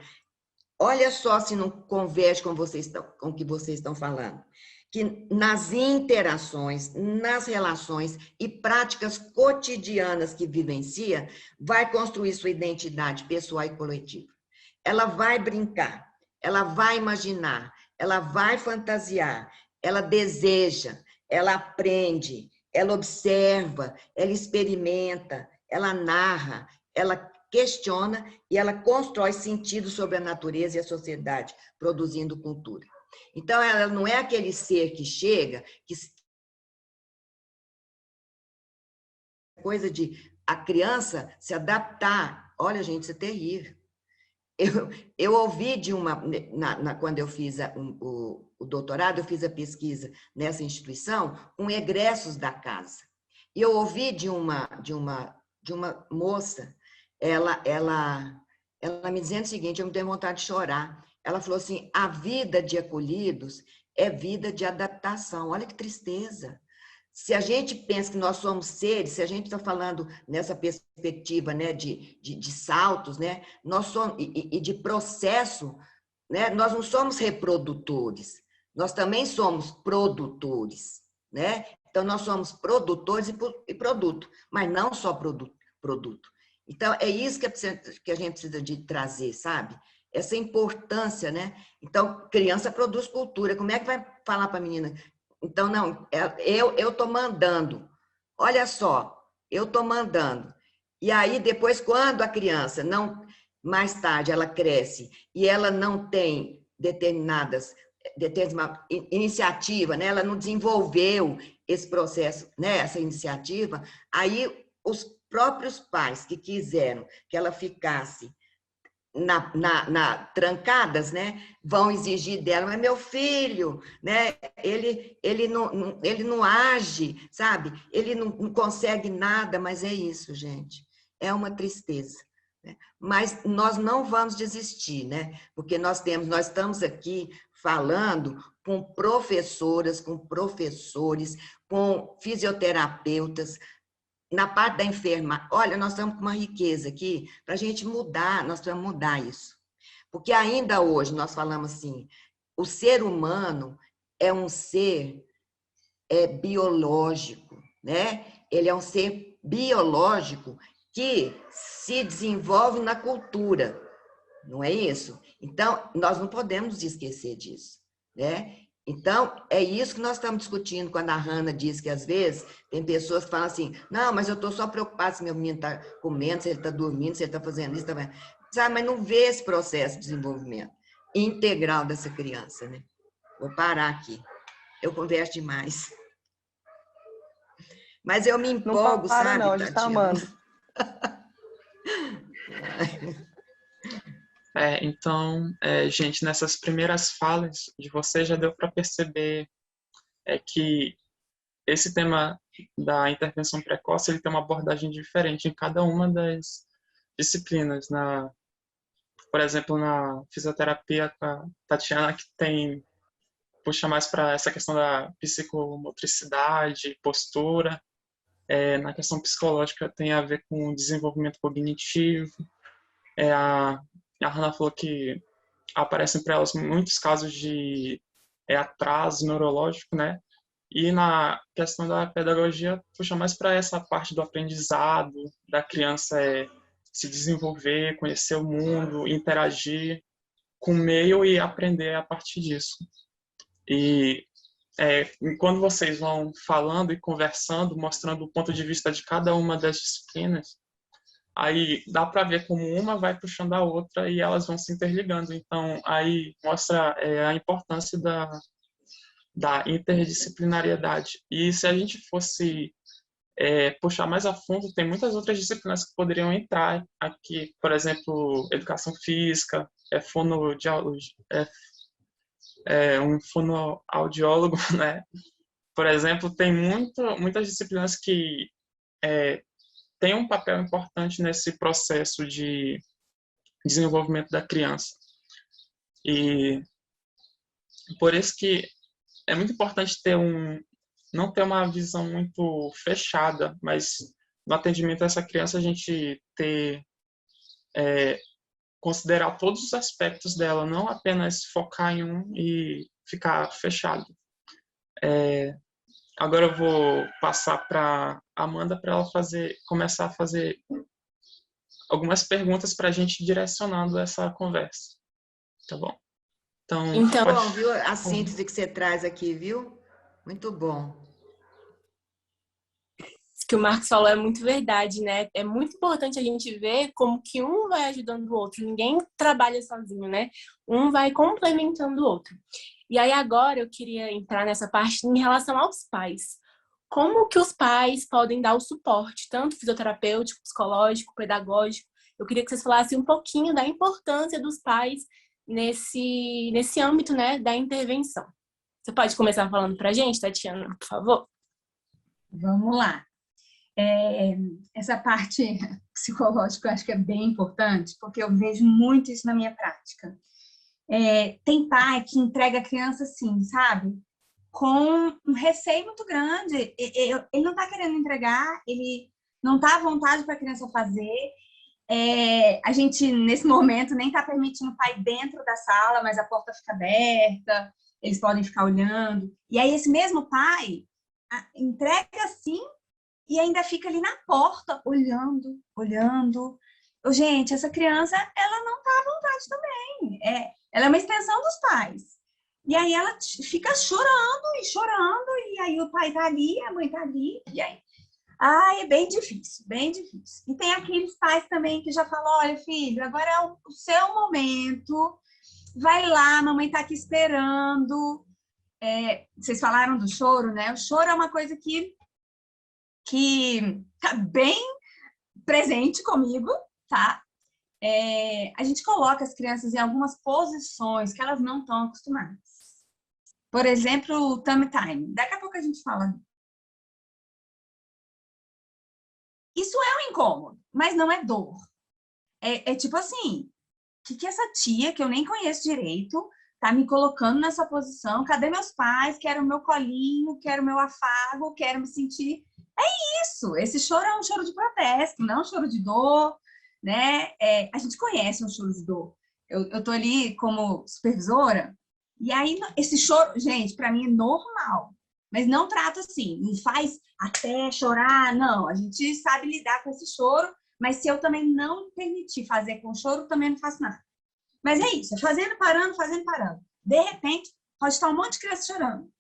Olha só se não converge com o que vocês estão falando. Que nas interações, nas relações e práticas cotidianas que vivencia, vai construir sua identidade pessoal e coletiva. Ela vai brincar, ela vai imaginar, ela vai fantasiar, ela deseja, ela aprende, ela observa, ela experimenta, ela narra, ela questiona e ela constrói sentido sobre a natureza e a sociedade, produzindo cultura. Então, ela não é aquele ser que chega, que coisa de a criança se adaptar. Olha, gente, isso é terrível. Eu ouvi de uma, quando eu fiz o doutorado, eu fiz a pesquisa nessa instituição com egressos da casa. E eu ouvi de uma moça, ela me dizendo o seguinte, eu me dei vontade de chorar. Ela falou assim, a vida de acolhidos é vida de adaptação. Olha que tristeza. Se a gente pensa que nós somos seres, se a gente está falando nessa perspectiva, né, de saltos, né, nós somos, e de processo, né, nós não somos reprodutores, nós também somos produtores, né? Então, nós somos produtores e produto, mas não só produto. Então, é isso que a gente precisa de trazer, sabe? Essa importância, né? Então, criança produz cultura. Como é que vai falar para a menina? Então, não, eu estou mandando. Olha só, eu estou mandando. E aí, depois, quando a criança não, mais tarde, ela cresce e ela não tem determinada iniciativa, né? Ela não desenvolveu esse processo, né? Essa iniciativa, aí os próprios pais que quiseram que ela ficasse trancadas, né, vão exigir dela, mas meu filho, né, ele não age, sabe? Ele não consegue nada, mas é isso, gente. É uma tristeza. Né? Mas nós não vamos desistir, né? Porque nós estamos aqui falando com professoras, com professores, com fisioterapeutas, na parte da enferma, olha, nós estamos com uma riqueza aqui, para a gente mudar, nós precisamos mudar isso. Porque ainda hoje nós falamos assim, o ser humano é um ser biológico, né? Ele é um ser biológico que se desenvolve na cultura, não é isso? Então, nós não podemos esquecer disso, né? Então, é isso que nós estamos discutindo quando a Hannah diz que, às vezes, tem pessoas que falam assim, não, mas eu estou só preocupada se meu menino está comendo, se ele está dormindo, se ele está fazendo isso, também. Sabe, mas não vê esse processo de desenvolvimento integral dessa criança, né? Vou parar aqui. Eu converso demais. Mas eu me empolgo, não para, sabe, não, a gente está amando. Então, gente, nessas primeiras falas de vocês já deu para perceber que esse tema da intervenção precoce ele tem uma abordagem diferente em cada uma das disciplinas. Por exemplo, na fisioterapia, a Tatiana, que puxa mais para essa questão da psicomotricidade, postura. Na questão psicológica tem a ver com o desenvolvimento cognitivo. A Hannah falou que aparecem para elas muitos casos de atraso neurológico, né? E na questão da pedagogia, puxa mais para essa parte do aprendizado, da criança se desenvolver, conhecer o mundo, interagir com o meio e aprender a partir disso. E quando vocês vão falando e conversando, mostrando o ponto de vista de cada uma das disciplinas, aí dá para ver como uma vai puxando a outra e elas vão se interligando. Então, aí mostra a importância da interdisciplinariedade. E se a gente fosse puxar mais a fundo, tem muitas outras disciplinas que poderiam entrar aqui. Por exemplo, educação física, um fonoaudiólogo, né? Por exemplo, tem muitas disciplinas que têm um papel importante nesse processo de desenvolvimento da criança. E por isso que é muito importante não ter uma visão muito fechada, mas no atendimento a essa criança a gente considerar todos os aspectos dela, não apenas focar em um e ficar fechado. Agora eu vou passar para Amanda para ela começar a fazer algumas perguntas para a gente ir direcionando essa conversa. Tá bom? Então bom, viu a síntese que você traz aqui, viu? Muito bom. Isso que o Marcos falou é muito verdade, né? É muito importante a gente ver como que um vai ajudando o outro. Ninguém trabalha sozinho, né? Um vai complementando o outro. E aí agora eu queria entrar nessa parte em relação aos pais. Como que os pais podem dar o suporte, tanto fisioterapêutico, psicológico, pedagógico? Eu queria que vocês falassem um pouquinho da importância dos pais nesse âmbito, né, da intervenção. Você pode começar falando para a gente, Tatiana, por favor? Vamos lá. Essa parte psicológica eu acho que é bem importante, porque eu vejo muito isso na minha prática. Tem pai que entrega a criança assim, sabe? Com um receio muito grande. Ele não está querendo entregar, ele não está à vontade para a criança fazer. A gente, nesse momento, nem está permitindo o pai dentro da sala, mas a porta fica aberta, eles podem ficar olhando. E aí esse mesmo pai entrega assim e ainda fica ali na porta, olhando. Gente, essa criança, ela não está à vontade também. Ela é uma extensão dos pais. E aí ela fica chorando, e aí o pai tá ali, a mãe tá ali, e aí... é bem difícil, bem difícil. E tem aqueles pais também que já falam, olha, filho, agora é o seu momento, vai lá, a mamãe tá aqui esperando. Vocês falaram do choro, né? O choro é uma coisa que tá bem presente comigo, tá? A gente coloca as crianças em algumas posições que elas não estão acostumadas. Por exemplo, o tummy time. Daqui a pouco a gente fala. Isso é um incômodo, mas não é dor. Tipo assim, o que essa tia, que eu nem conheço direito, tá me colocando nessa posição? Cadê meus pais? Quero o meu colinho, quero o meu afago, quero me sentir Isso, esse choro é um choro de protesto, não é um choro de dor, né? A gente conhece um choro de dor. Eu tô ali como supervisora, e aí esse choro, gente, para mim é normal, mas não trata assim, não faz até chorar, não. A gente sabe lidar com esse choro, mas se eu também não permitir fazer com o choro, também não faço nada. Mas é isso, é fazendo, parando, fazendo, parando. De repente, pode estar um monte de criança chorando.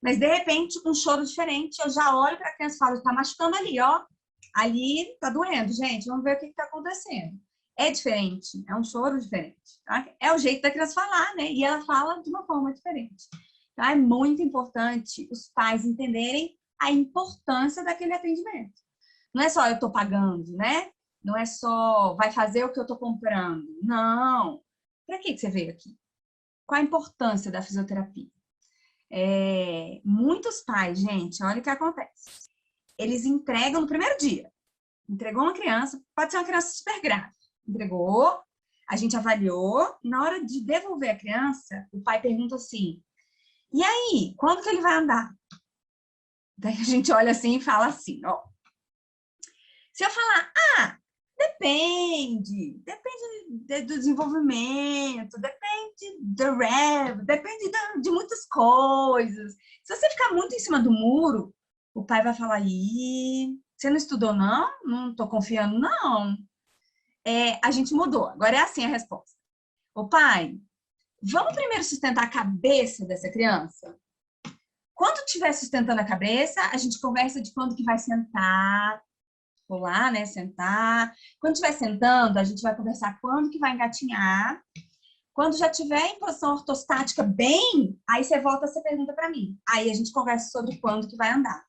Mas, de repente, um choro diferente, eu já olho para a criança e falo, tá machucando ali, ó. Ali tá doendo, gente, vamos ver o que está acontecendo. É diferente, é um choro diferente. Tá? É o jeito da criança falar, né? E ela fala de uma forma diferente. Então, é muito importante os pais entenderem a importância daquele atendimento. Não é só eu tô pagando, né? Não é só vai fazer o que eu tô comprando. Não. Para que você veio aqui? Qual a importância da fisioterapia? Muitos pais, gente, olha o que acontece. Eles entregam no primeiro dia. Entregou uma criança, pode ser uma criança super grave. Entregou, a gente avaliou, na hora de devolver a criança, o pai pergunta assim, e aí, quando que ele vai andar? Daí a gente olha assim e fala assim, ó. Se eu falar, depende do desenvolvimento, depende do rev, depende de muitas coisas. Se você ficar muito em cima do muro, o pai vai falar, você não estudou não? Não estou confiando não. A gente mudou, agora é assim a resposta. Ô pai, vamos primeiro sustentar a cabeça dessa criança? Quando estiver sustentando a cabeça, a gente conversa de quando que vai sentar, pular, né, sentar. Quando estiver sentando, a gente vai conversar quando que vai engatinhar. Quando já estiver em posição ortostática bem, aí você volta essa pergunta para mim. Aí a gente conversa sobre quando que vai andar.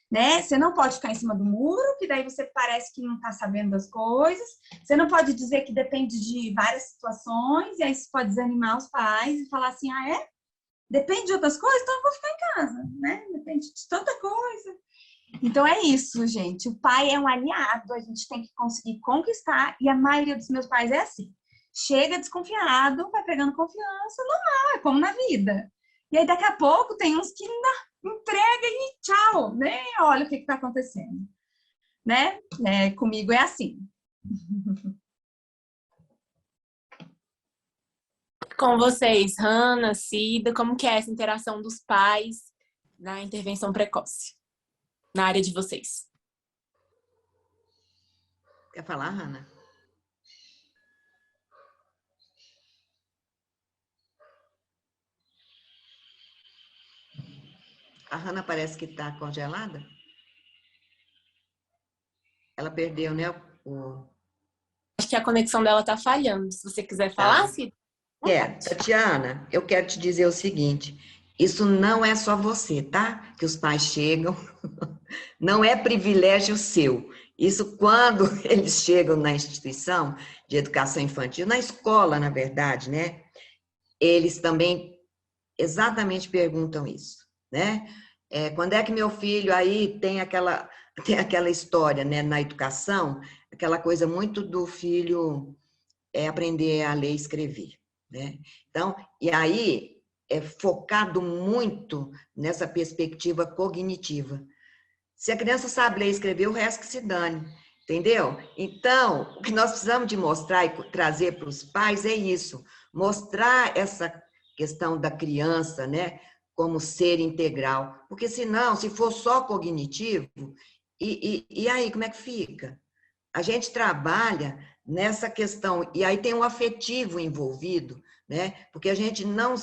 Né? Você não pode ficar em cima do muro, que daí você parece que não está sabendo das coisas. Você não pode dizer que depende de várias situações, e aí você pode desanimar os pais e falar assim, depende de outras coisas, então eu vou ficar em casa, né? Depende de tanta coisa. Então é isso, gente. O pai é um aliado, a gente tem que conseguir conquistar, e a maioria dos meus pais é assim. Chega desconfiado, vai pegando confiança, normal, é como na vida. E aí daqui a pouco tem uns que ainda entrega e tchau, né? Olha o que está acontecendo, né? Comigo é assim. Com vocês, Hanna, Cida, como que é essa interação dos pais na intervenção precoce, na área de vocês? Quer falar, Hanna? A Hanna parece que está congelada. Ela perdeu, né? Acho que a conexão dela está falhando. Se você quiser falar, Cida. Tatiana, eu quero te dizer o seguinte, isso não é só você, tá? Que os pais chegam, não é privilégio seu. Isso quando eles chegam na instituição de educação infantil, na escola, na verdade, né? Eles também exatamente perguntam isso, né? Quando é que meu filho aí tem aquela história, né, na educação, aquela coisa muito do filho aprender a ler e escrever, né? Então, e aí é focado muito nessa perspectiva cognitiva. Se a criança sabe ler e escrever, o resto que se dane, entendeu? Então, o que nós precisamos de mostrar e trazer para os pais é isso, mostrar essa questão da criança, né, como ser integral, porque senão, se for só cognitivo, e aí, como é que fica? A gente trabalha nessa questão, e aí tem um afetivo envolvido, né? Porque a gente não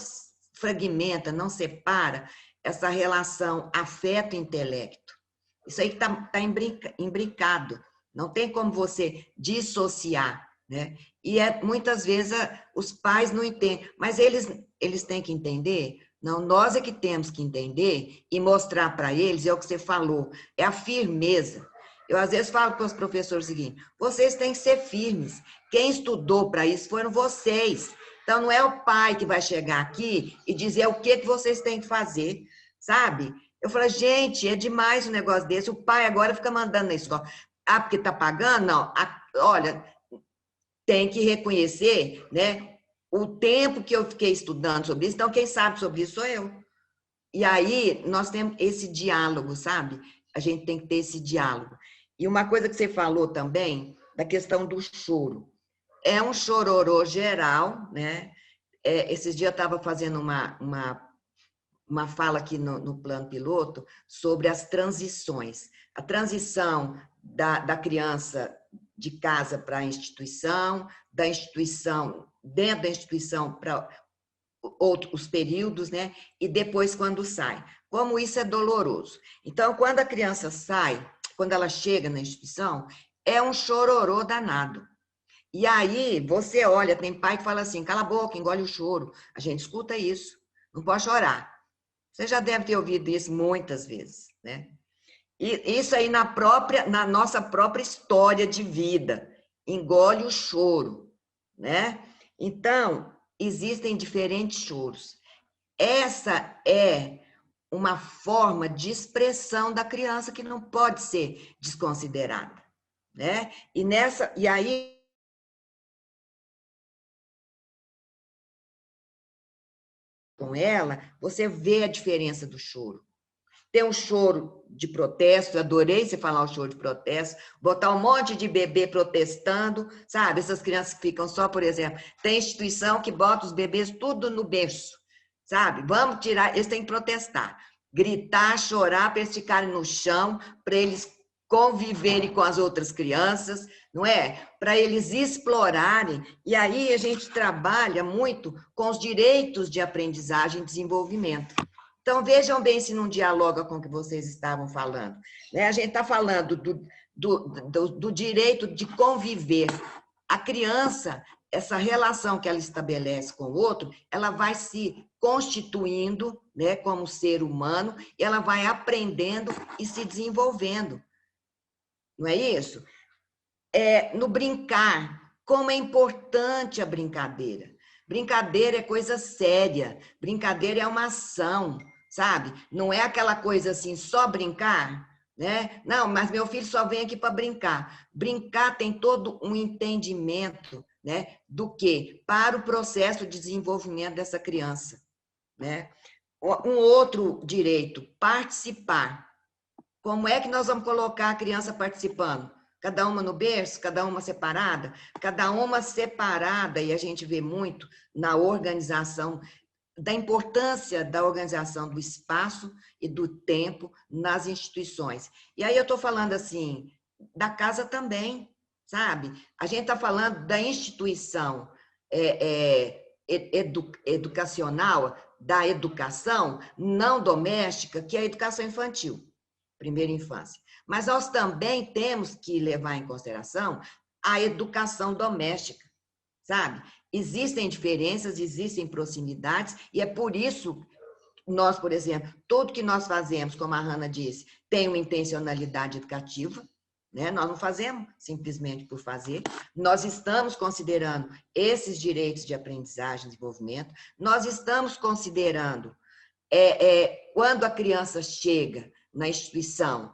fragmenta, não separa essa relação afeto-intelecto. Isso aí está imbricado, não tem como você dissociar, né? E muitas vezes os pais não entendem, mas eles têm que entender. Não, nós é que temos que entender e mostrar para eles, é o que você falou, é a firmeza. Eu, às vezes, falo para os professores o seguinte, vocês têm que ser firmes. Quem estudou para isso foram vocês. Então, não é o pai que vai chegar aqui e dizer o que vocês têm que fazer, sabe? Eu falo, gente, é demais um negócio desse. O pai agora fica mandando na escola. Porque está pagando? Não. Olha, tem que reconhecer, né, o tempo que eu fiquei estudando sobre isso. Então, quem sabe sobre isso sou eu. E aí, nós temos esse diálogo, sabe? a gente tem que ter esse diálogo. E uma coisa que você falou também, da questão do choro. É um chororô geral, né? Esses dias eu estava fazendo uma fala aqui no plano piloto sobre as transições. A transição da criança de casa para a instituição, da instituição, dentro da instituição para outros períodos, né? E depois quando sai. Como isso é doloroso. Então, quando a criança sai, quando ela chega na instituição, é um chororô danado. E aí, você olha, tem pai que fala assim, cala a boca, engole o choro. A gente escuta isso, não pode chorar. Você já deve ter ouvido isso muitas vezes, né? E isso aí na nossa própria história de vida. Engole o choro, né? Então, existem diferentes choros. Essa é uma forma de expressão da criança que não pode ser desconsiderada, né? E aí com ela, você vê a diferença do choro. Tem um choro de protesto, eu adorei você falar o choro de protesto, botar um monte de bebê protestando, sabe? Essas crianças que ficam só, por exemplo, tem instituição que bota os bebês tudo no berço, sabe? Vamos tirar, eles têm que protestar, gritar, chorar para eles ficarem no chão, para eles conviverem com as outras crianças, não é? Para eles explorarem. E aí a gente trabalha muito com os direitos de aprendizagem e desenvolvimento. Então, vejam bem se não dialoga com o que vocês estavam falando. A gente está falando do direito de conviver. A criança, essa relação que ela estabelece com o outro, ela vai se constituindo, né, como ser humano, e ela vai aprendendo e se desenvolvendo. Não é isso? No brincar, como é importante a brincadeira. Brincadeira é coisa séria, brincadeira é uma ação, sabe? Não é aquela coisa assim, só brincar, né? Não, mas meu filho só vem aqui para brincar. Brincar tem todo um entendimento, né? Do que? Para o processo de desenvolvimento dessa criança, né? Um outro direito, participar. Como é que nós vamos colocar a criança participando? Cada uma no berço, cada uma separada? Cada uma separada, e a gente vê muito na organização, da importância da organização do espaço e do tempo nas instituições. E aí eu estou falando assim, da casa também, sabe? A gente está falando da instituição educacional, da educação não doméstica, que é a educação infantil, primeira infância. Mas nós também temos que levar em consideração a educação doméstica, sabe? Existem diferenças, existem proximidades, e é por isso nós, por exemplo, tudo que nós fazemos, como a Hannah disse, tem uma intencionalidade educativa, né? Nós não fazemos simplesmente por fazer, nós estamos considerando esses direitos de aprendizagem e desenvolvimento, nós estamos considerando quando a criança chega na instituição,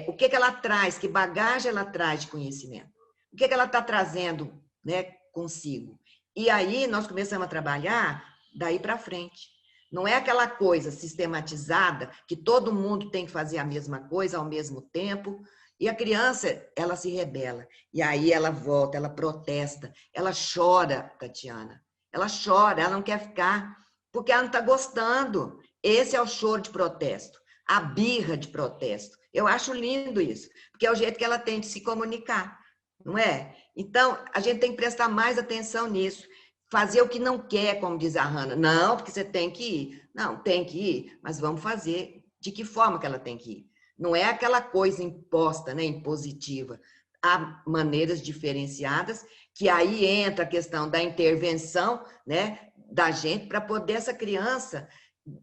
o que ela traz, que bagagem ela traz de conhecimento, o que ela está trazendo, né, consigo. E aí nós começamos a trabalhar daí para frente. Não é aquela coisa sistematizada que todo mundo tem que fazer a mesma coisa ao mesmo tempo. E a criança, ela se rebela. E aí ela volta, ela protesta, ela chora, Tatiana. Ela chora, ela não quer ficar, porque ela não está gostando. Esse é o choro de protesto, a birra de protesto. Eu acho lindo isso, porque é o jeito que ela tem de se comunicar, não é? Então, a gente tem que prestar mais atenção nisso. Fazer o que não quer, como diz a Hannah. Não, porque você tem que ir. Não, tem que ir, mas vamos fazer. De que forma que ela tem que ir? Não é aquela coisa imposta, né, impositiva. Há maneiras diferenciadas, que aí entra a questão da intervenção, né, da gente, para poder essa criança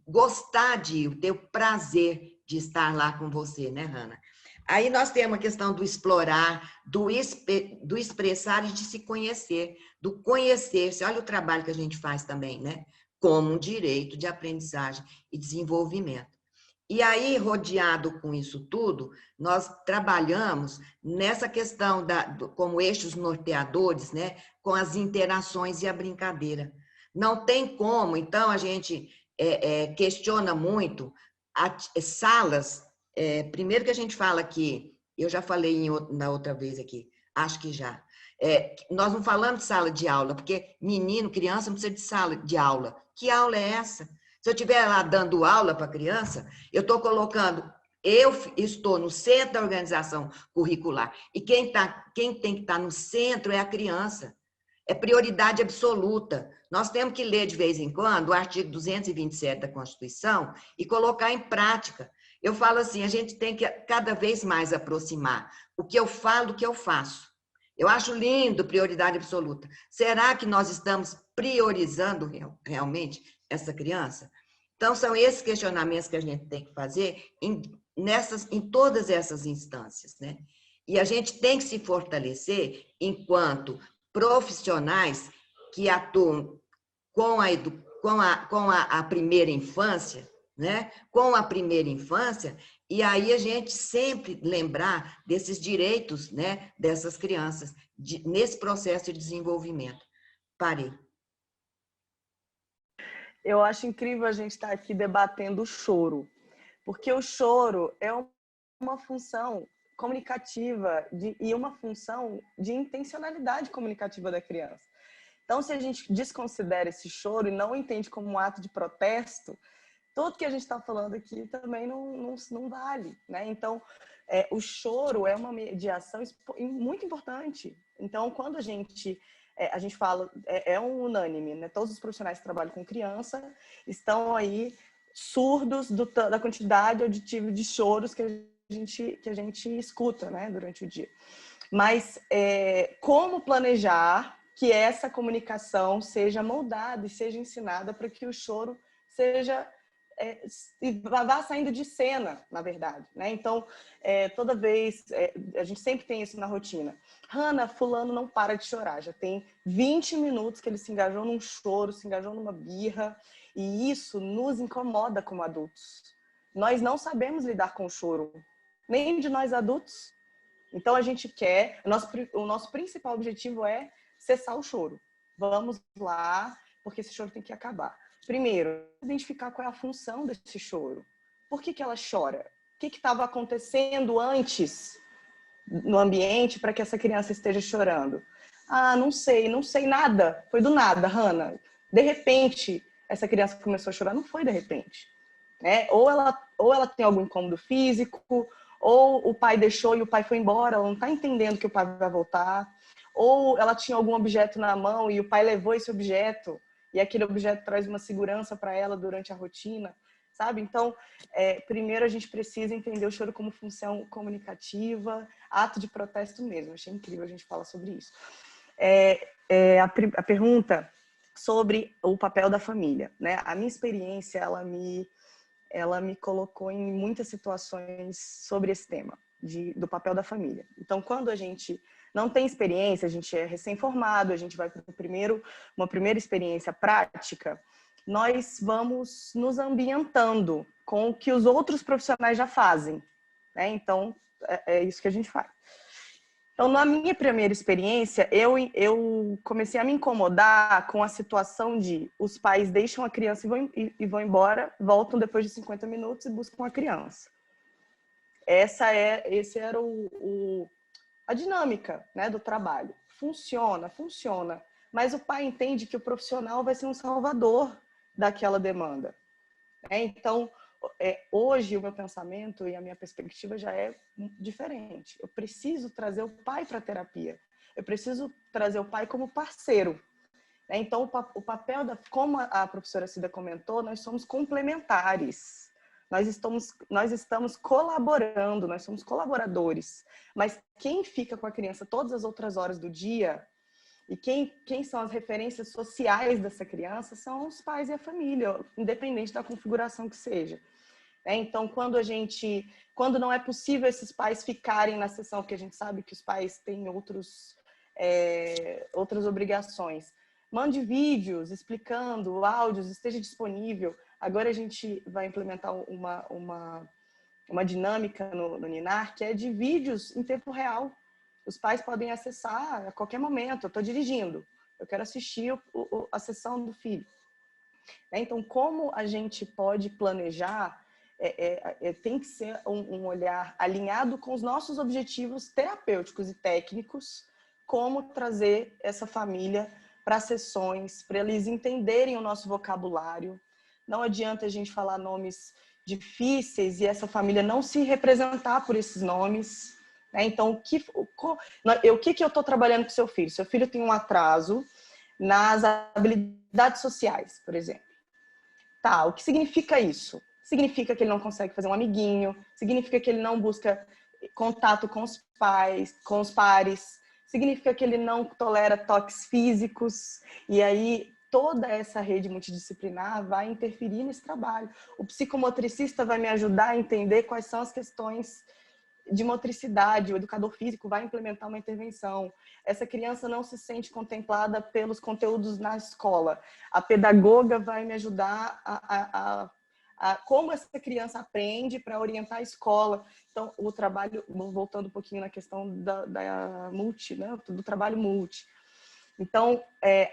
gostar de ir, ter o prazer de estar lá com você, né, Hannah? Aí nós temos a questão do explorar, do expressar e de se conhecer, do conhecer-se. Olha o trabalho que a gente faz também, né? Como um direito de aprendizagem e desenvolvimento. E aí, rodeado com isso tudo, nós trabalhamos nessa questão como eixos norteadores, né? Com as interações e a brincadeira. Não tem como, então a gente questiona muito salas Primeiro que a gente fala que, eu já falei na outra vez aqui, acho que já, nós não falamos de sala de aula, porque menino, criança não precisa de sala de aula. Que aula é essa? Se eu estiver lá dando aula para a criança, eu estou colocando, eu estou no centro da organização curricular, e quem tem que estar no centro é a criança. É prioridade absoluta. Nós temos que ler de vez em quando o artigo 227 da Constituição e colocar em prática. Eu falo assim, a gente tem que cada vez mais aproximar o que eu falo do que eu faço. Eu acho lindo prioridade absoluta. Será que nós estamos priorizando realmente essa criança? Então, são esses questionamentos que a gente tem que fazer em todas essas instâncias, né? E a gente tem que se fortalecer enquanto profissionais que atuam com a primeira infância, né? Com a primeira infância, e aí a gente sempre lembrar desses direitos, né? Dessas crianças, nesse processo de desenvolvimento. Parei. Eu acho incrível a gente estar aqui debatendo o choro, porque o choro é uma função comunicativa e uma função de intencionalidade comunicativa da criança. Então, se a gente desconsidera esse choro e não entende como um ato de protesto, tudo que a gente está falando aqui também não vale, né? Então, o choro é uma mediação muito importante. Então, quando a gente fala, um unânime, né? Todos os profissionais que trabalham com criança estão aí surdos da quantidade auditiva de choros que a gente escuta, né? Durante o dia. Mas como planejar que essa comunicação seja moldada e seja ensinada para que o choro seja vá saindo de cena, na verdade, né? Então, toda vez, a gente sempre tem isso na rotina. Hannah, fulano não para de chorar, já tem 20 minutos que ele se engajou num choro, se engajou numa birra, e isso nos incomoda como adultos. Nós não sabemos lidar com o choro, nem de nós adultos. Então, a gente quer, o nosso principal objetivo é cessar o choro. Vamos lá, porque esse choro tem que acabar. Primeiro, identificar qual é a função desse choro. Por que ela chora? O que estava acontecendo antes no ambiente para que essa criança esteja chorando? Ah, não sei nada. Foi do nada, Hannah. De repente, essa criança começou a chorar. Não foi de repente. Né? Ou ela tem algum incômodo físico, ou o pai deixou e o pai foi embora, ela não está entendendo que o pai vai voltar. Ou ela tinha algum objeto na mão e o pai levou esse objeto e aquele objeto traz uma segurança para ela durante a rotina, sabe? Então, primeiro a gente precisa entender o choro como função comunicativa, ato de protesto mesmo. Achei incrível a gente falar sobre isso. A pergunta sobre o papel da família, né? A minha experiência, ela me colocou em muitas situações sobre esse tema, do papel da família. Então, quando a gente não tem experiência, a gente é recém-formado, a gente vai para uma primeira experiência prática, nós vamos nos ambientando com o que os outros profissionais já fazem, né? Então, é isso que a gente faz. Então, na minha primeira experiência, eu comecei a me incomodar com a situação de os pais deixam a criança e vão embora, voltam depois de 50 minutos e buscam a criança. Esse era a dinâmica, né, do trabalho. Funciona, mas o pai entende que o profissional vai ser um salvador daquela demanda. Então, hoje o meu pensamento e a minha perspectiva já é diferente. Eu preciso trazer o pai para a terapia. Eu preciso trazer o pai como parceiro. Então, o papel como a professora Cida comentou, nós somos complementares. Nós estamos colaborando, nós somos colaboradores. Mas quem fica com a criança todas as outras horas do dia e quem são as referências sociais dessa criança são os pais e a família, independente da configuração que seja. Então, quando não é possível esses pais ficarem na sessão, porque a gente sabe que os pais têm outras obrigações, mande vídeos explicando, áudios, esteja disponível. Agora a gente vai implementar uma dinâmica no Ninar, que é de vídeos em tempo real. Os pais podem acessar a qualquer momento. Eu estou dirigindo, eu quero assistir a sessão do filho. Então, como a gente pode planejar tem que ser um olhar alinhado com os nossos objetivos terapêuticos e técnicos, como trazer essa família para sessões, para eles entenderem o nosso vocabulário. Não adianta a gente falar nomes difíceis e essa família não se representar por esses nomes, né? Então, o que eu estou trabalhando com seu filho? Seu filho tem um atraso nas habilidades sociais, por exemplo. Tá, o que significa isso? Significa que ele não consegue fazer um amiguinho, significa que ele não busca contato com os pares, significa que ele não tolera toques físicos, e aí toda essa rede multidisciplinar vai interferir nesse trabalho. O psicomotricista vai me ajudar a entender quais são as questões de motricidade, o educador físico vai implementar uma intervenção. Essa criança não se sente contemplada pelos conteúdos na escola. A pedagoga vai me ajudar a como essa criança aprende para orientar a escola. Então, o trabalho, voltando um pouquinho na questão da multi, né? Do trabalho multi. Então,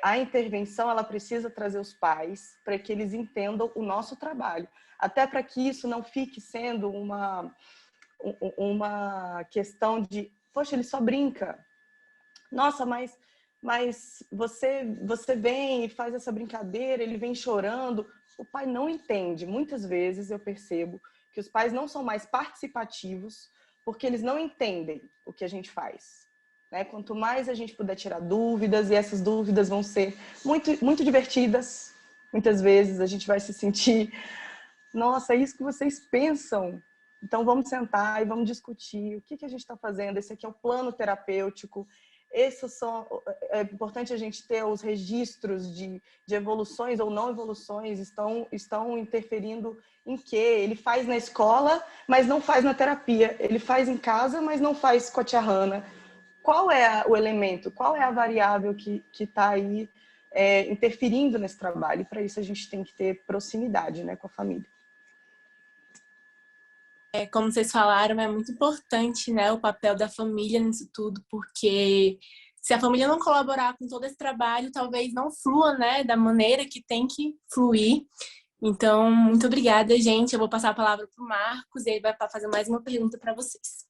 a intervenção, ela precisa trazer os pais para que eles entendam o nosso trabalho. Até para que isso não fique sendo uma questão de, poxa, ele só brinca. Nossa, mas você vem e faz essa brincadeira, ele vem chorando. O pai não entende. Muitas vezes eu percebo que os pais não são mais participativos porque eles não entendem o que a gente faz. Né? Quanto mais a gente puder tirar dúvidas, e essas dúvidas vão ser muito, muito divertidas, muitas vezes a gente vai se sentir, nossa, é isso que vocês pensam. Então vamos sentar e vamos discutir o que a gente está fazendo. Esse aqui é o plano terapêutico. É importante a gente ter os registros de evoluções ou não evoluções, estão interferindo em quê? Ele faz na escola, mas não faz na terapia. Ele faz em casa, mas não faz com a tia Hannah. Qual é o elemento? Qual é a variável que está aí interferindo nesse trabalho? E para isso a gente tem que ter proximidade, né, com a família. Como vocês falaram, é muito importante, né, o papel da família nisso tudo, porque se a família não colaborar com todo esse trabalho, talvez não flua, né, da maneira que tem que fluir. Então, muito obrigada, gente. Eu vou passar a palavra para o Marcos e ele vai fazer mais uma pergunta para vocês.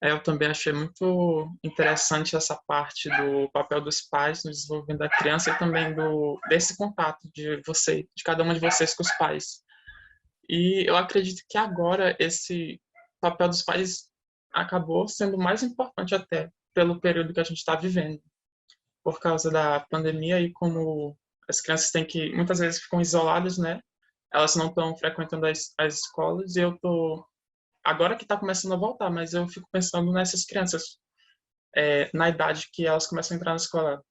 Eu também achei muito interessante essa parte do papel dos pais no desenvolvimento da criança e também desse contato de cada uma de vocês com os pais. E eu acredito que agora esse papel dos pais acabou sendo mais importante até pelo período que a gente está vivendo, por causa da pandemia e como as crianças muitas vezes ficam isoladas, né? Elas não estão frequentando as escolas e eu tô agora que está começando a voltar, mas eu fico pensando nessas crianças na idade que elas começam a entrar na escola.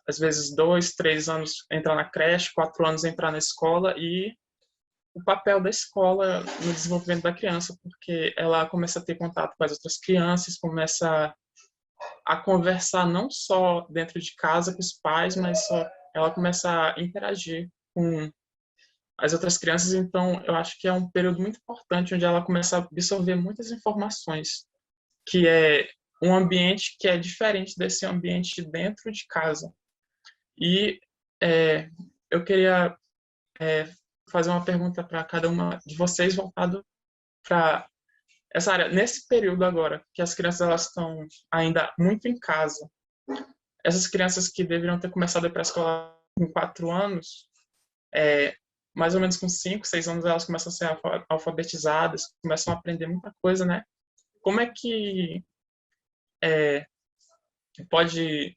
Às vezes 2, 3 anos entrar na creche, 4 anos entrar na escola e o papel da escola no desenvolvimento da criança, porque ela começa a ter contato com as outras crianças, começa a conversar não só dentro de casa com os pais, mas ela começa a interagir com as outras crianças. Então, eu acho que é um período muito importante onde ela começa a absorver muitas informações, que é um ambiente que é diferente desse ambiente dentro de casa. E eu queria fazer uma pergunta para cada uma de vocês voltado para essa área. Nesse período agora, que as crianças elas estão ainda muito em casa, essas crianças que deveriam ter começado a ir para a escola com 4 anos, mais ou menos com 5, 6 anos, elas começam a ser alfabetizadas, começam a aprender muita coisa, né? Como é que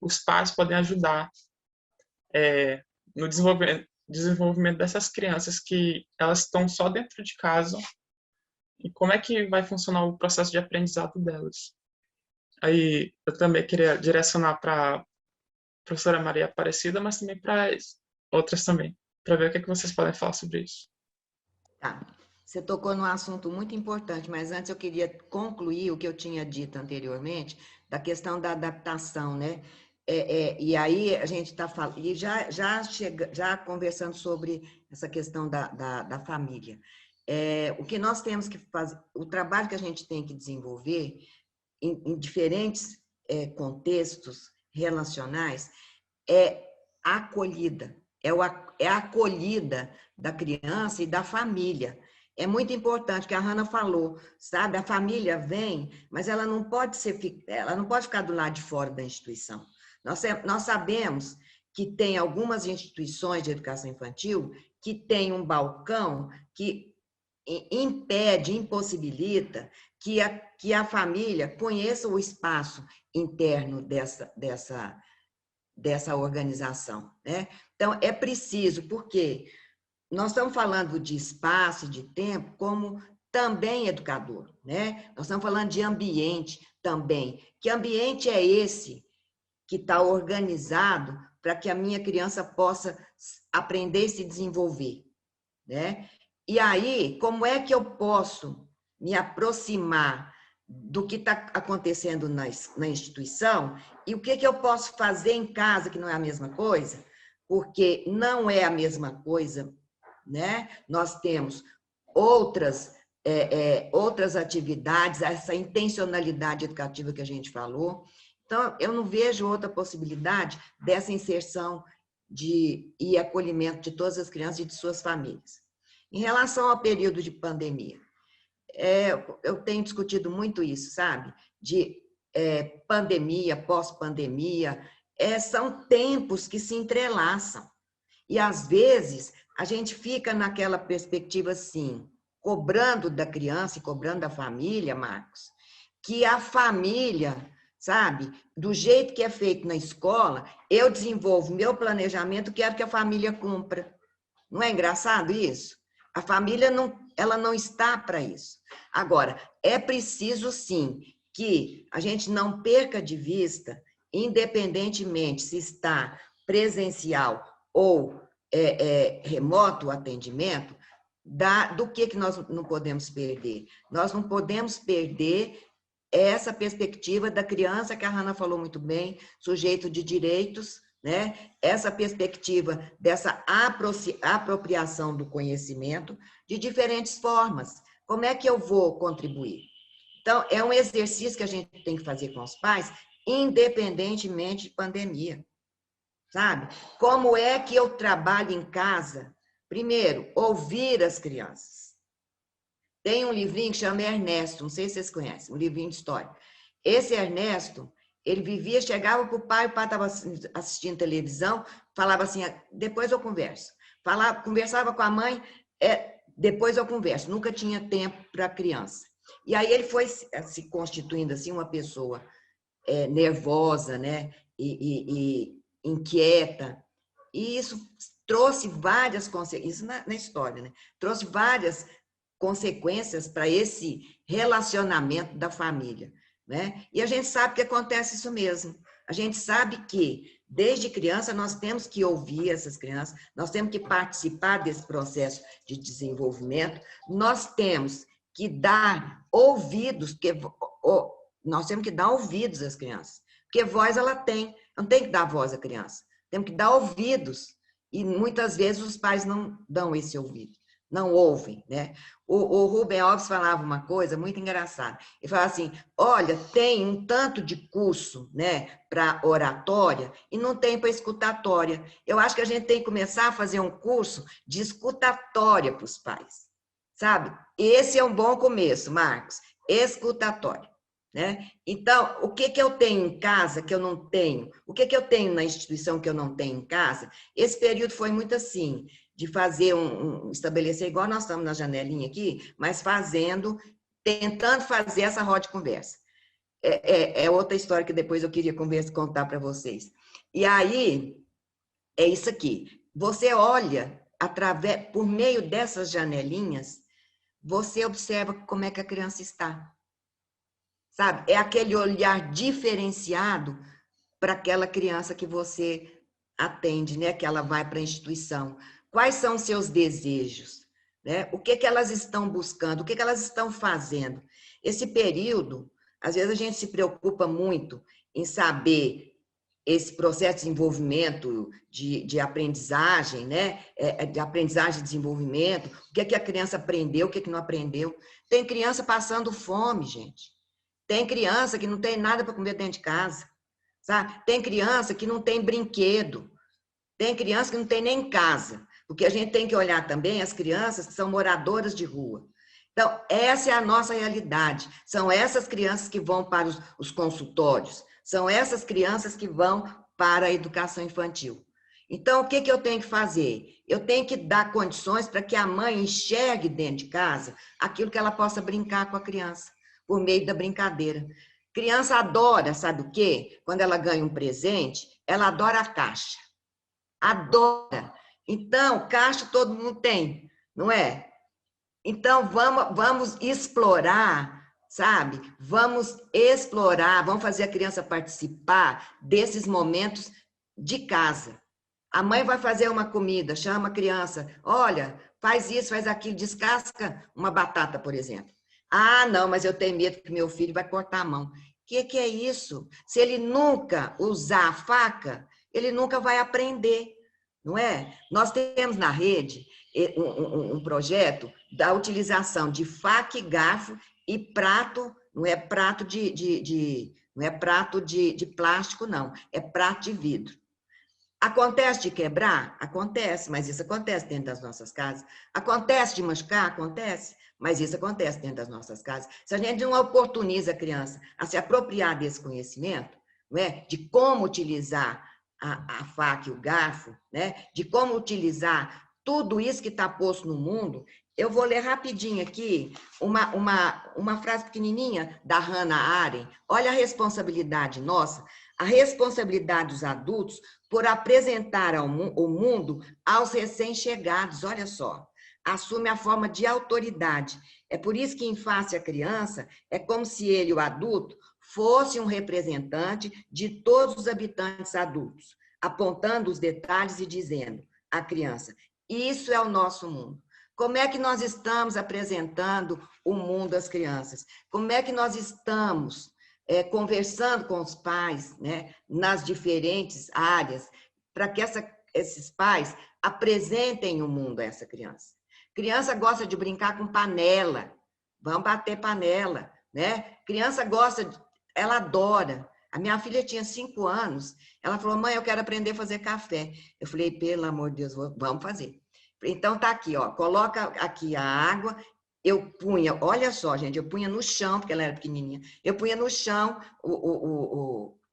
os pais podem ajudar no desenvolvimento dessas crianças que elas estão só dentro de casa, e como é que vai funcionar o processo de aprendizado delas? Aí eu também queria direcionar para a professora Maria Aparecida, mas também para outras também, para ver o que vocês podem falar sobre isso. Tá. Você tocou num assunto muito importante, mas antes eu queria concluir o que eu tinha dito anteriormente, da questão da adaptação, né? E aí a gente está falando, e já conversando sobre essa questão da família. O que nós temos que fazer, o trabalho que a gente tem que desenvolver em diferentes contextos relacionais é a acolhida, é a acolhida da criança e da família. É muito importante o que a Hanna falou, sabe? A família vem, mas ela não pode ficar do lado de fora da instituição. Nós sabemos que tem algumas instituições de educação infantil que tem um balcão que impede, impossibilita que a família conheça o espaço interno dessa organização, né? Então, é preciso, porque nós estamos falando de espaço e de tempo como também educador, né? Nós estamos falando de ambiente também. Que ambiente é esse que está organizado para que a minha criança possa aprender e se desenvolver, né? E aí, como é que eu posso me aproximar do que está acontecendo na instituição e o que eu posso fazer em casa que não é a mesma coisa? Porque não é a mesma coisa, né? Nós temos outras atividades, essa intencionalidade educativa que a gente falou. Então, eu não vejo outra possibilidade dessa inserção e acolhimento de todas as crianças e de suas famílias. Em relação ao período de pandemia, eu tenho discutido muito isso, sabe? De pandemia, pós-pandemia, são tempos que se entrelaçam. E, às vezes, a gente fica naquela perspectiva assim, cobrando da criança e cobrando da família, Marcos, que a família, sabe, do jeito que é feito na escola, eu desenvolvo meu planejamento, quero que a família cumpra. Não é engraçado isso? A família ela não está para isso. Agora, é preciso, sim, que a gente não perca de vista, independentemente se está presencial ou remoto o atendimento, do que nós não podemos perder. Nós não podemos perder essa perspectiva da criança, que a Hanna falou muito bem, sujeito de direitos, né? Essa perspectiva dessa apropriação do conhecimento de diferentes formas. Como é que eu vou contribuir? Então, é um exercício que a gente tem que fazer com os pais, independentemente de pandemia, sabe? Como é que eu trabalho em casa? Primeiro, ouvir as crianças. Tem um livrinho que chama Ernesto, não sei se vocês conhecem, um livrinho de história. Esse Ernesto, ele vivia, chegava para o pai estava assistindo televisão, falava assim, depois eu converso. Conversava com a mãe, depois eu converso. Nunca tinha tempo para a criança. E aí ele foi se constituindo assim uma pessoa nervosa, né? E inquieta. E isso trouxe várias consequências, isso na história, né? Trouxe várias consequências para esse relacionamento da família, né? E a gente sabe que acontece isso mesmo. A gente sabe que, desde criança, nós temos que ouvir essas crianças, nós temos que participar desse processo de desenvolvimento, nós temos que dar ouvidos, nós temos que dar ouvidos às crianças, porque voz ela tem, não tem que dar voz à criança, temos que dar ouvidos, e muitas vezes os pais não dão esse ouvido, não ouvem, né? O Rubem Alves falava uma coisa muito engraçada. Ele falava assim, olha, tem um tanto de curso, né, para oratória e não tem para escutatória. Eu acho que a gente tem que começar a fazer um curso de escutatória para os pais, sabe? Esse é um bom começo, Marcos, escutatória, né? Então, o que eu tenho em casa que eu não tenho? O que eu tenho na instituição que eu não tenho em casa? Esse período foi muito assim, de fazer estabelecer, igual nós estamos na janelinha aqui, mas tentando fazer essa roda de conversa. É outra história que depois eu queria contar para vocês. E aí, é isso aqui. Você olha, por meio dessas janelinhas, você observa como é que a criança está. Sabe? É aquele olhar diferenciado para aquela criança que você atende, né? Que ela vai para a instituição. Quais são os seus desejos? Né? O que elas estão buscando? O que elas estão fazendo? Esse período, às vezes a gente se preocupa muito em saber esse processo de desenvolvimento, de aprendizagem, né? De aprendizagem e desenvolvimento, o que a criança aprendeu, o que não aprendeu. Tem criança passando fome, gente. Tem criança que não tem nada para comer dentro de casa. Sabe? Tem criança que não tem brinquedo. Tem criança que não tem nem casa, porque a gente tem que olhar também as crianças que são moradoras de rua. Então, essa é a nossa realidade. São essas crianças que vão para os consultórios, são essas crianças que vão para a educação infantil. Então, o que eu tenho que fazer? Eu tenho que dar condições para que a mãe enxergue dentro de casa aquilo que ela possa brincar com a criança, por meio da brincadeira. Criança adora, sabe o quê? Quando ela ganha um presente, ela adora a caixa. Adora. Então, caixa todo mundo tem, não é? Então, vamos explorar, sabe? Vamos explorar, vamos fazer a criança participar desses momentos de casa. A mãe vai fazer uma comida, chama a criança, olha, faz isso, faz aquilo, descasca uma batata, por exemplo. Ah, não, mas eu tenho medo que meu filho vai cortar a mão. O que é isso? Se ele nunca usar a faca, ele nunca vai aprender, não é? Nós temos na rede um projeto da utilização de faca e garfo e prato, não é prato não é prato de plástico, não, é prato de vidro. Acontece de quebrar? Acontece, mas isso acontece dentro das nossas casas. Acontece de machucar? Acontece, mas isso acontece dentro das nossas casas. Se a gente não oportuniza a criança a se apropriar desse conhecimento, não é? De como utilizar a faca e o garfo, né? De como utilizar tudo isso que está posto no mundo, eu vou ler rapidinho aqui uma frase pequenininha da Hannah Arendt. Olha a responsabilidade nossa, a responsabilidade dos adultos por apresentar o mundo aos recém-chegados, olha só, assume a forma de autoridade. É por isso que, em face à criança, é como se ele, o adulto, fosse um representante de todos os habitantes adultos, apontando os detalhes e dizendo à criança, isso é o nosso mundo. Como é que nós estamos apresentando o mundo às crianças? Como é que nós estamos conversando com os pais, né, nas diferentes áreas, para que esses pais apresentem o mundo a essa criança? Criança gosta de brincar com panela, vamos bater panela, né? Criança gosta, ela adora. A minha filha tinha 5 anos, ela falou, mãe, eu quero aprender a fazer café. Eu falei, pelo amor de Deus, vamos fazer. Então, tá aqui, ó, coloca aqui a água, eu punha, olha só, gente, eu punha no chão, porque ela era pequenininha, eu punha no chão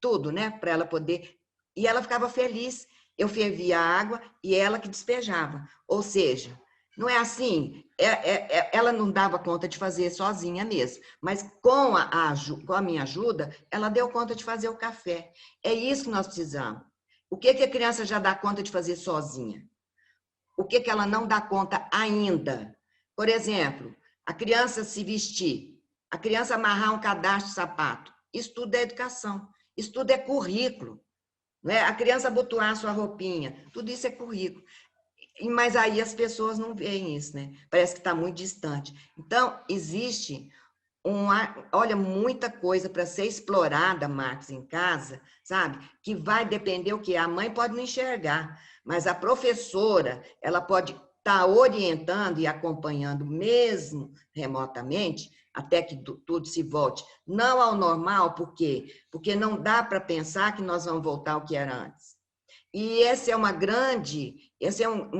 tudo, né, para ela poder, e ela ficava feliz. Eu fervia a água e ela que despejava. Ou seja, não é assim, ela não dava conta de fazer sozinha mesmo, mas com a minha ajuda, ela deu conta de fazer o café. É isso que nós precisamos. O que a criança já dá conta de fazer sozinha? O que ela não dá conta ainda? Por exemplo, a criança se vestir, a criança amarrar um cadastro de sapato. Isso tudo é educação, isso tudo é currículo. Não é? A criança abotoar sua roupinha, tudo isso é currículo. Mas aí as pessoas não veem isso, né? Parece que está muito distante. Então, existe olha, muita coisa para ser explorada, Marcos, em casa, sabe? Que vai depender o quê? A mãe pode não enxergar, mas a professora, ela pode estar orientando e acompanhando, mesmo remotamente, até que tudo se volte. Não ao normal, por quê? Porque não dá para pensar que nós vamos voltar ao que era antes. E esse é um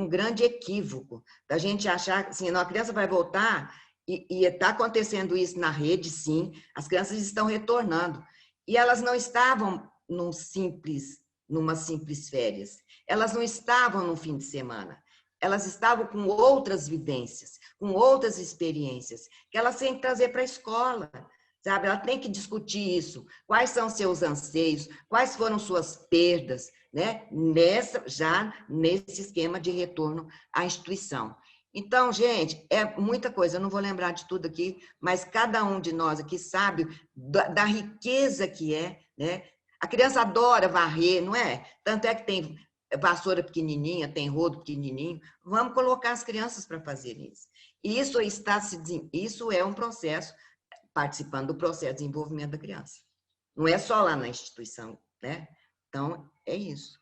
grande equívoco, da gente achar que assim, a criança vai voltar. E está acontecendo isso na rede, sim, as crianças estão retornando. E elas não estavam numa simples férias, elas não estavam no fim de semana, elas estavam com outras vivências, com outras experiências, que elas têm que trazer para a escola, sabe? Ela tem que discutir isso, quais são seus anseios, quais foram suas perdas, né? Já nesse esquema de retorno à instituição. Então, gente, é muita coisa, eu não vou lembrar de tudo aqui, mas cada um de nós aqui sabe da riqueza que é, né? A criança adora varrer, não é? Tanto é que tem vassoura pequenininha, tem rodo pequenininho. Vamos colocar as crianças para fazer isso. E isso é um processo, participando do processo de desenvolvimento da criança. Não é só lá na instituição, né? Então, é isso.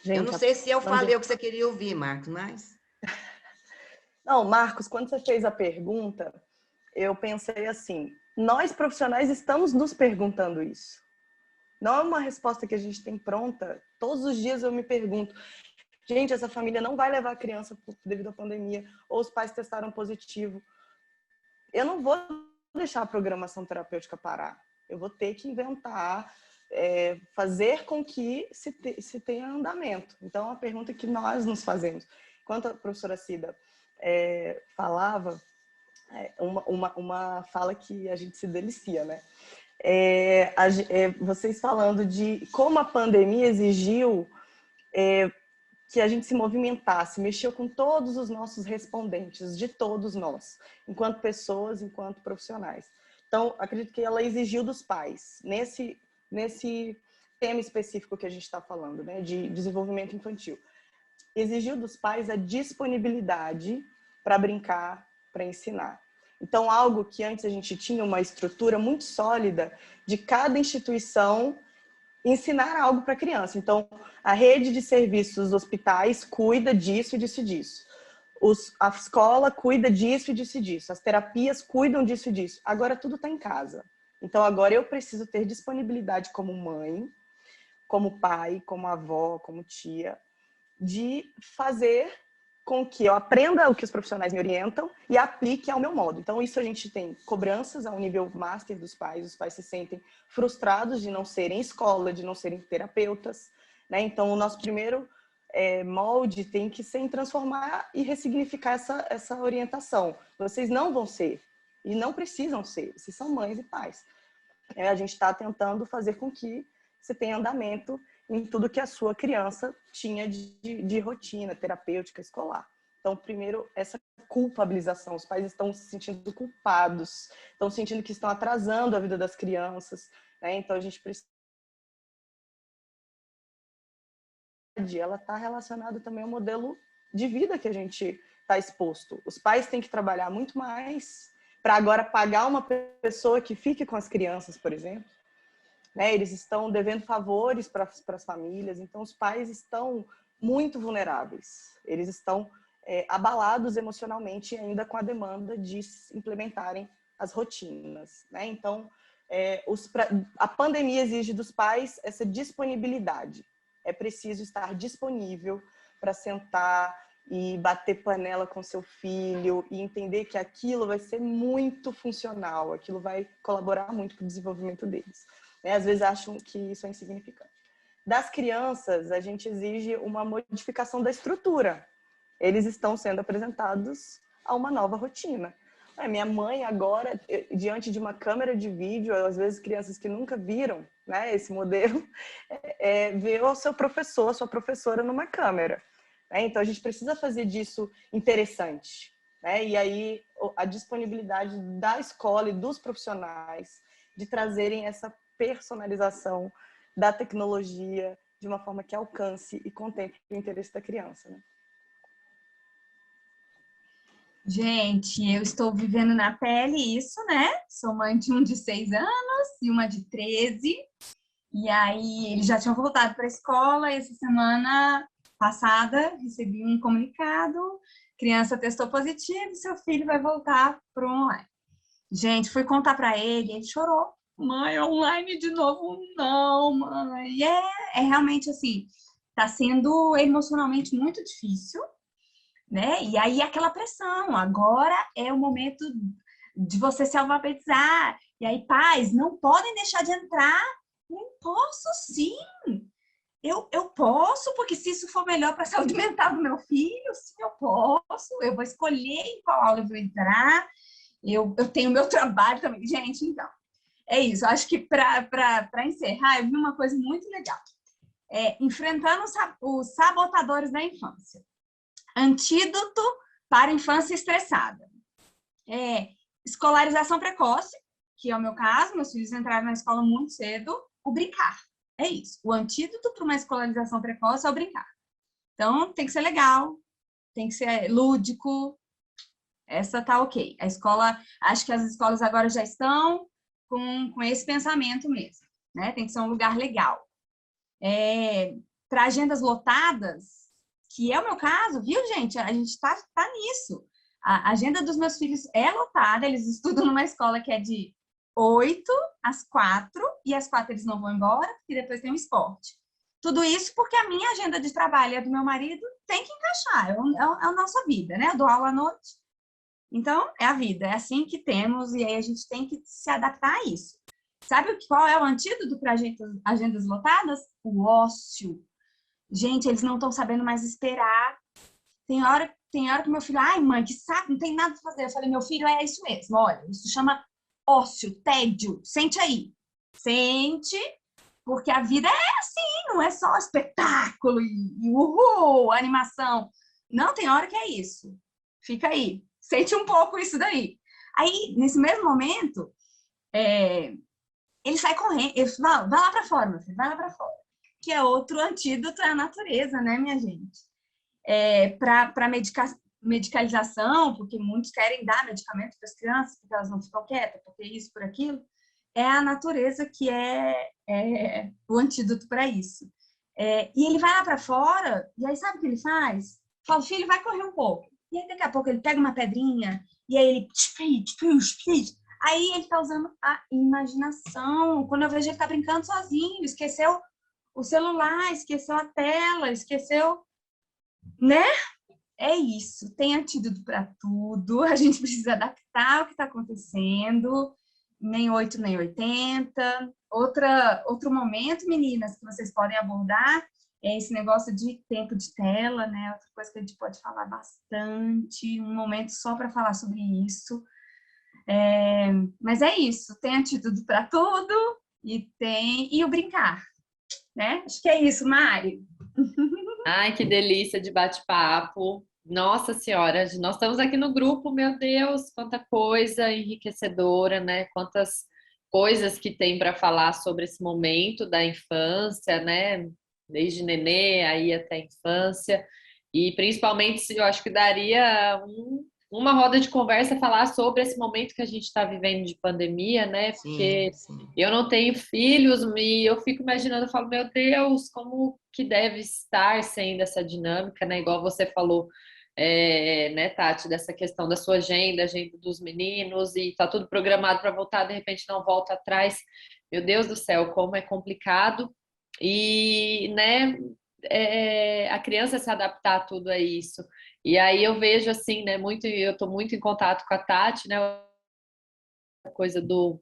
Gente, eu não sei se eu falei o que você queria ouvir, Marcos, mas... Não, Marcos, quando você fez a pergunta, eu pensei assim, nós profissionais estamos nos perguntando isso. Não é uma resposta que a gente tem pronta. Todos os dias eu me pergunto, gente, essa família não vai levar a criança devido à pandemia, ou os pais testaram positivo. Eu não vou deixar a programação terapêutica parar. Eu vou ter que inventar, fazer com que se tenha andamento. Então, é uma pergunta que nós nos fazemos. Enquanto a professora Cida falava, uma fala que a gente se delicia, né? Vocês falando de como a pandemia exigiu que a gente se movimentasse, mexeu com todos os nossos respondentes, de todos nós, enquanto pessoas, enquanto profissionais. Então, acredito que ela exigiu dos pais, nesse tema específico que a gente está falando, né, de desenvolvimento infantil. Exigiu dos pais a disponibilidade para brincar, para ensinar. Então, algo que antes a gente tinha uma estrutura muito sólida de cada instituição ensinar algo para a criança. Então, a rede de serviços hospitais cuida disso e disso e disso. A escola cuida disso e disso e disso. As terapias cuidam disso e disso. Agora tudo está em casa. Então, agora eu preciso ter disponibilidade como mãe, como pai, como avó, como tia, de fazer com que eu aprenda o que os profissionais me orientam e aplique ao meu modo. Então, isso a gente tem cobranças ao nível master dos pais. Os pais se sentem frustrados de não serem escola, de não serem terapeutas, né? Então, o nosso primeiro molde tem que ser em transformar e ressignificar essa orientação. Vocês não vão ser e não precisam ser. Vocês são mães e pais. A gente está tentando fazer com que você tenha andamento em tudo que a sua criança tinha de rotina terapêutica escolar. Então, primeiro, essa culpabilização. Os pais estão se sentindo culpados, estão sentindo que estão atrasando a vida das crianças, né? Então, a gente precisa... Ela está relacionada também ao modelo de vida que a gente está exposto. Os pais têm que trabalhar muito mais para agora pagar uma pessoa que fique com as crianças, por exemplo. Né, eles estão devendo favores para as famílias, então os pais estão muito vulneráveis. Eles estão abalados emocionalmente ainda com a demanda de implementarem as rotinas. Né? Então, a pandemia exige dos pais essa disponibilidade. É preciso estar disponível para sentar e bater panela com seu filho e entender que aquilo vai ser muito funcional, aquilo vai colaborar muito para o desenvolvimento deles. Às vezes acham que isso é insignificante. Das crianças, a gente exige uma modificação da estrutura. Eles estão sendo apresentados a uma nova rotina. Minha mãe agora, diante de uma câmera de vídeo, às vezes crianças que nunca viram, né, esse modelo, vê o seu professor, a sua professora numa câmera. Né? Então, a gente precisa fazer disso interessante. Né? E aí, a disponibilidade da escola e dos profissionais de trazerem essa personalização da tecnologia de uma forma que alcance e contemple o interesse da criança. Né? Gente, eu estou vivendo na pele isso, né? Sou mãe de um de 6 anos e uma de 13. E aí, eles já tinham voltado para a escola. E essa semana passada, recebi um comunicado. Criança testou positivo, seu filho vai voltar para o online. Gente, fui contar para ele chorou. Mãe, online de novo? Não, mãe. É realmente assim, tá sendo emocionalmente muito difícil, né? E aí aquela pressão, agora é o momento de você se alfabetizar. E aí, pais, não podem deixar de entrar. Não posso, sim. Eu posso, porque se isso for melhor para a saúde mental do meu filho, sim, eu posso. Eu vou escolher em qual aula eu vou entrar. Eu tenho meu trabalho também. Gente, então, é isso. Acho que para encerrar, eu vi uma coisa muito legal. Enfrentando os sabotadores da infância. Antídoto para a infância estressada. Escolarização precoce, que é o meu caso. Meus filhos entraram na escola muito cedo. O brincar. É isso. O antídoto para uma escolarização precoce é o brincar. Então, tem que ser legal. Tem que ser lúdico. Essa tá ok. A escola, acho que as escolas agora já estão com esse pensamento mesmo, né? Tem que ser um lugar legal. Para agendas lotadas, que é o meu caso, viu, gente? A gente tá nisso. A agenda dos meus filhos é lotada, eles estudam numa escola que é de 8 às 4, e às 4 eles não vão embora, porque depois tem o esporte. Tudo isso porque a minha agenda de trabalho e a do meu marido tem que encaixar, é a nossa vida, né? Eu dou aula à noite, então é a vida, é assim que temos, e aí a gente tem que se adaptar a isso. Sabe qual é o antídoto para agendas lotadas? O ócio. Gente, eles não estão sabendo mais esperar. Tem hora que meu filho, ai mãe, que saco, não tem nada para fazer. Eu falei, meu filho, é isso mesmo, olha, isso chama ócio, tédio, sente aí. Sente, porque a vida é assim, não é só espetáculo e uhul, animação. Não, tem hora que é isso. Fica aí, sente um pouco isso daí. Aí, nesse mesmo momento, ele sai correndo, ele fala, vai lá para fora, meu filho, vai lá para fora. Que é outro antídoto à natureza, né, minha gente? Para medicalização, porque muitos querem dar medicamento para as crianças, porque elas não ficam quietas, porque isso, por aquilo, é a natureza que é o antídoto para isso. E ele vai lá para fora, e aí sabe o que ele faz? Fala, filho, vai correr um pouco. E aí daqui a pouco ele pega uma pedrinha, e aí ele... Aí ele está usando a imaginação. Quando eu vejo ele está brincando sozinho, esqueceu o celular, esqueceu a tela, esqueceu... Né? É isso, tem antídoto para tudo, a gente precisa adaptar o que está acontecendo, nem 8, nem 80. Outro momento, meninas, que vocês podem abordar é esse negócio de tempo de tela, né? Outra coisa que a gente pode falar bastante, um momento só para falar sobre isso. Mas é isso, tem antídoto para tudo e o brincar, né? Acho que é isso, Mari. Ai, que delícia de bate-papo. Nossa Senhora, nós estamos aqui no grupo, meu Deus, quanta coisa enriquecedora, né? Quantas coisas que tem para falar sobre esse momento da infância, né? Desde nenê aí até a infância. E principalmente, eu acho que daria uma roda de conversa falar sobre esse momento que a gente está vivendo de pandemia, né? Porque Sim. eu não tenho filhos e eu fico imaginando, eu falo, meu Deus, como que deve estar sendo essa dinâmica, né? Igual você falou, né, Tati, dessa questão da sua agenda, agenda dos meninos, e tá tudo programado para voltar, de repente não volta atrás. Meu Deus do céu, como é complicado. E, né, a criança se adaptar a tudo a isso. E aí eu vejo assim, né, eu estou muito em contato com a Tati, né, a coisa do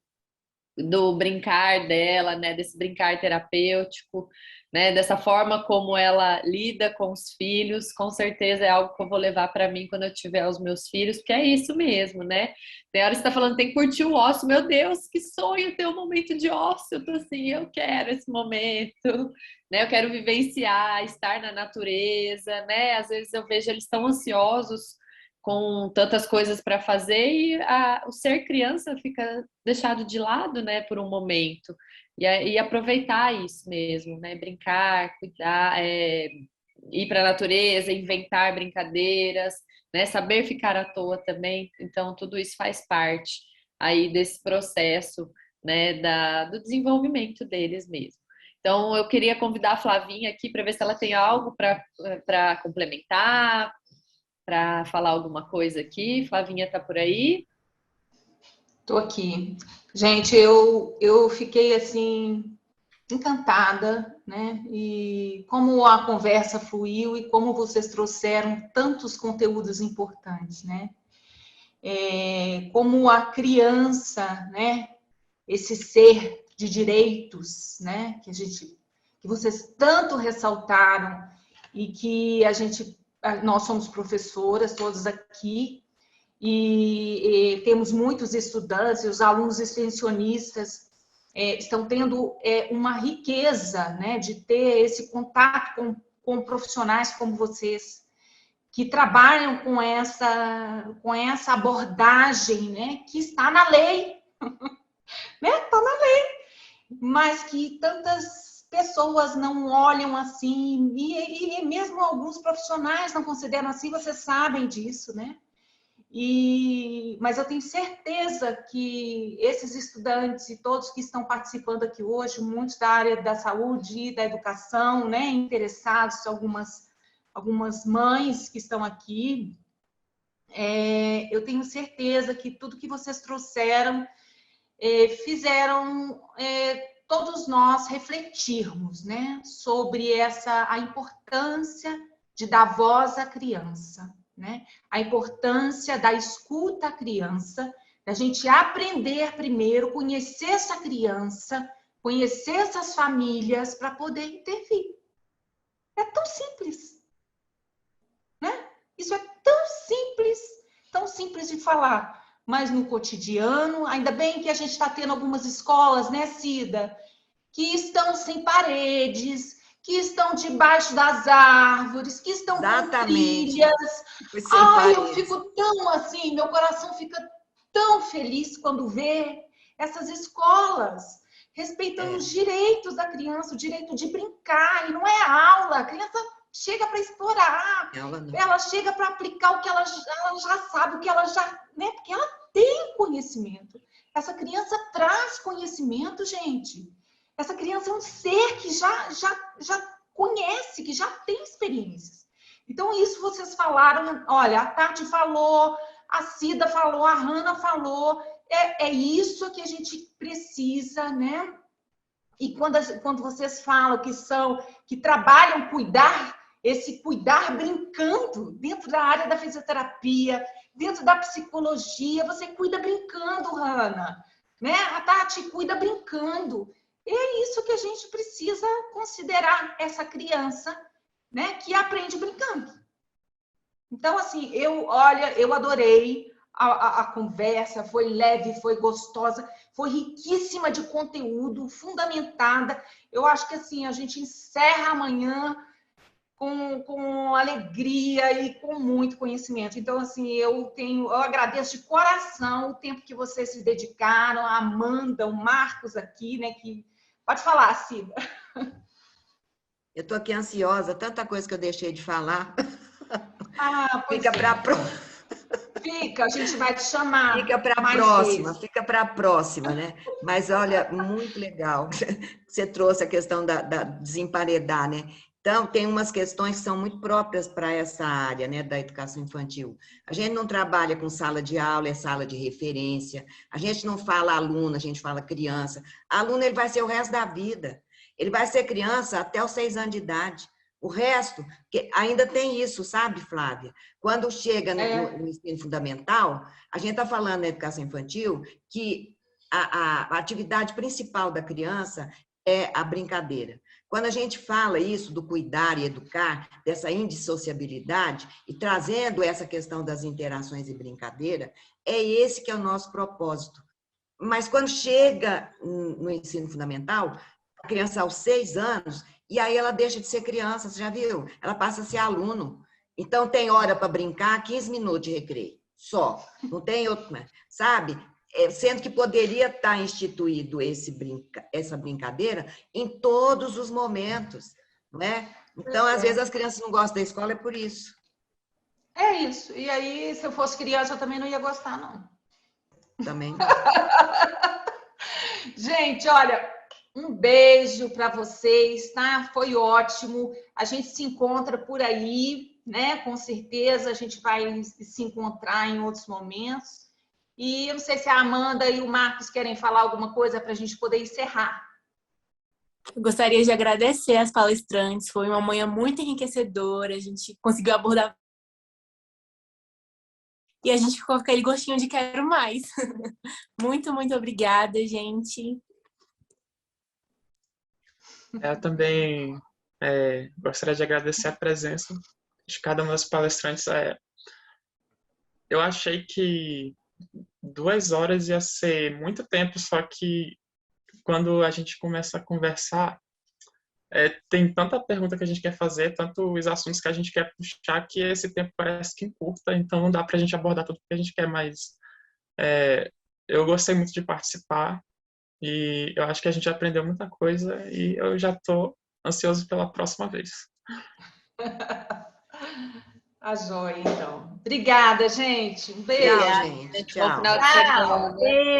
brincar dela, né, desse brincar terapêutico, né, dessa forma como ela lida com os filhos, com certeza é algo que eu vou levar para mim quando eu tiver os meus filhos, porque é isso mesmo, né? Tem hora que você está falando, tem que curtir o ócio, meu Deus, que sonho ter um momento de ócio, eu tô assim, eu quero esse momento, né? Eu quero vivenciar, estar na natureza, né? Às vezes eu vejo eles tão ansiosos com tantas coisas para fazer e o ser criança fica deixado de lado, né, por um momento. E aproveitar isso mesmo, né, brincar, cuidar, ir para a natureza, inventar brincadeiras, né, saber ficar à toa também. Então, tudo isso faz parte aí desse processo, né, do desenvolvimento deles mesmo. Então, eu queria convidar a Flavinha aqui para ver se ela tem algo para complementar, para falar alguma coisa aqui. Flavinha tá por aí? Tô aqui. Gente, eu fiquei assim encantada, né? E como a conversa fluiu e como vocês trouxeram tantos conteúdos importantes, né? Como a criança, né? Esse ser de direitos, né? Que vocês tanto ressaltaram e que nós somos professoras todas aqui e temos muitos estudantes, os alunos extensionistas estão tendo uma riqueza, né, de ter esse contato com profissionais como vocês, que trabalham com essa abordagem, né, que está na lei, né, está na lei, mas que tantas pessoas não olham assim, e mesmo alguns profissionais não consideram assim, vocês sabem disso, né? Mas eu tenho certeza que esses estudantes e todos que estão participando aqui hoje, muitos da área da saúde e da educação, né, interessados, algumas mães que estão aqui, eu tenho certeza que tudo que vocês trouxeram fizeram todos nós refletirmos, né, sobre a importância de dar voz à criança, né, a importância da escuta à criança, da gente aprender primeiro, conhecer essa criança, conhecer essas famílias para poder intervir. É tão simples, né? Isso é tão simples de falar. Mas no cotidiano, ainda bem que a gente está tendo algumas escolas, né, Cida, que estão sem paredes, que estão debaixo das árvores, que estão com trilhas. Ai, eu fico tão assim, meu coração fica tão feliz quando vê essas escolas respeitando os direitos da criança, o direito de brincar, e não é aula, a criança chega para explorar, ela chega para aplicar o que ela já sabe, o que ela já, né? Porque ela tem conhecimento. Essa criança traz conhecimento, gente. Essa criança é um ser que já conhece, que já tem experiências. Então, isso vocês falaram, olha, a Tati falou, a Cida falou, a Hanna falou, é isso que a gente precisa, né? E quando vocês falam que trabalham esse cuidar brincando, dentro da área da fisioterapia, dentro da psicologia, você cuida brincando, Hanna, né? A Tati cuida brincando. É isso que a gente precisa considerar essa criança, né, que aprende brincando. Então, assim, eu adorei a conversa, foi leve, foi gostosa, foi riquíssima de conteúdo, fundamentada. Eu acho que, assim, a gente encerra amanhã com alegria e com muito conhecimento. Então, assim, eu agradeço de coração o tempo que vocês se dedicaram, a Amanda, o Marcos aqui, né, que... Pode falar, Cida. Eu estou aqui ansiosa, tanta coisa que eu deixei de falar. Fica para a próxima. Fica, a gente vai te chamar. Fica para a próxima, né? Mas olha, muito legal. Você trouxe a questão da desemparedar, né? Então, tem umas questões que são muito próprias para essa área, né, da educação infantil. A gente não trabalha com sala de aula, é sala de referência. A gente não fala aluno, a gente fala criança. Aluno, ele vai ser o resto da vida. Ele vai ser criança até os 6 anos de idade. O resto, que ainda tem isso, sabe, Flávia? Quando chega no ensino fundamental, a gente está falando na educação infantil que a atividade principal da criança é a brincadeira. Quando a gente fala isso do cuidar e educar, dessa indissociabilidade, e trazendo essa questão das interações e brincadeira, é esse que é o nosso propósito. Mas quando chega no ensino fundamental, a criança aos 6 anos, e aí ela deixa de ser criança, você já viu? Ela passa a ser aluno. Então, tem hora para brincar, 15 minutos de recreio, só. Não tem outro, sabe? Sendo que poderia estar instituído essa brincadeira em todos os momentos, não é? Então, às vezes, as crianças não gostam da escola, é por isso. É isso. E aí, se eu fosse criança, eu também não ia gostar, não. Também não. Gente, olha, um beijo para vocês, tá? Foi ótimo. A gente se encontra por aí, né? Com certeza a gente vai se encontrar em outros momentos. E eu não sei se a Amanda e o Marcos querem falar alguma coisa para a gente poder encerrar. Eu gostaria de agradecer as palestrantes. Foi uma manhã muito enriquecedora. A gente conseguiu abordar e a gente ficou com aquele gostinho de quero mais. Muito, muito obrigada, gente. Eu também gostaria de agradecer a presença de cada uma das palestrantes. Eu achei que 2 horas ia ser muito tempo, só que quando a gente começa a conversar, tem tanta pergunta que a gente quer fazer, tantos assuntos que a gente quer puxar, que esse tempo parece que encurta, então não dá para a gente abordar tudo que a gente quer, mas eu gostei muito de participar e eu acho que a gente aprendeu muita coisa e eu já estou ansioso pela próxima vez. A joia, então. Obrigada, gente. Um beijo. Tchau, gente. Tchau. Bom final de semana. Beijo.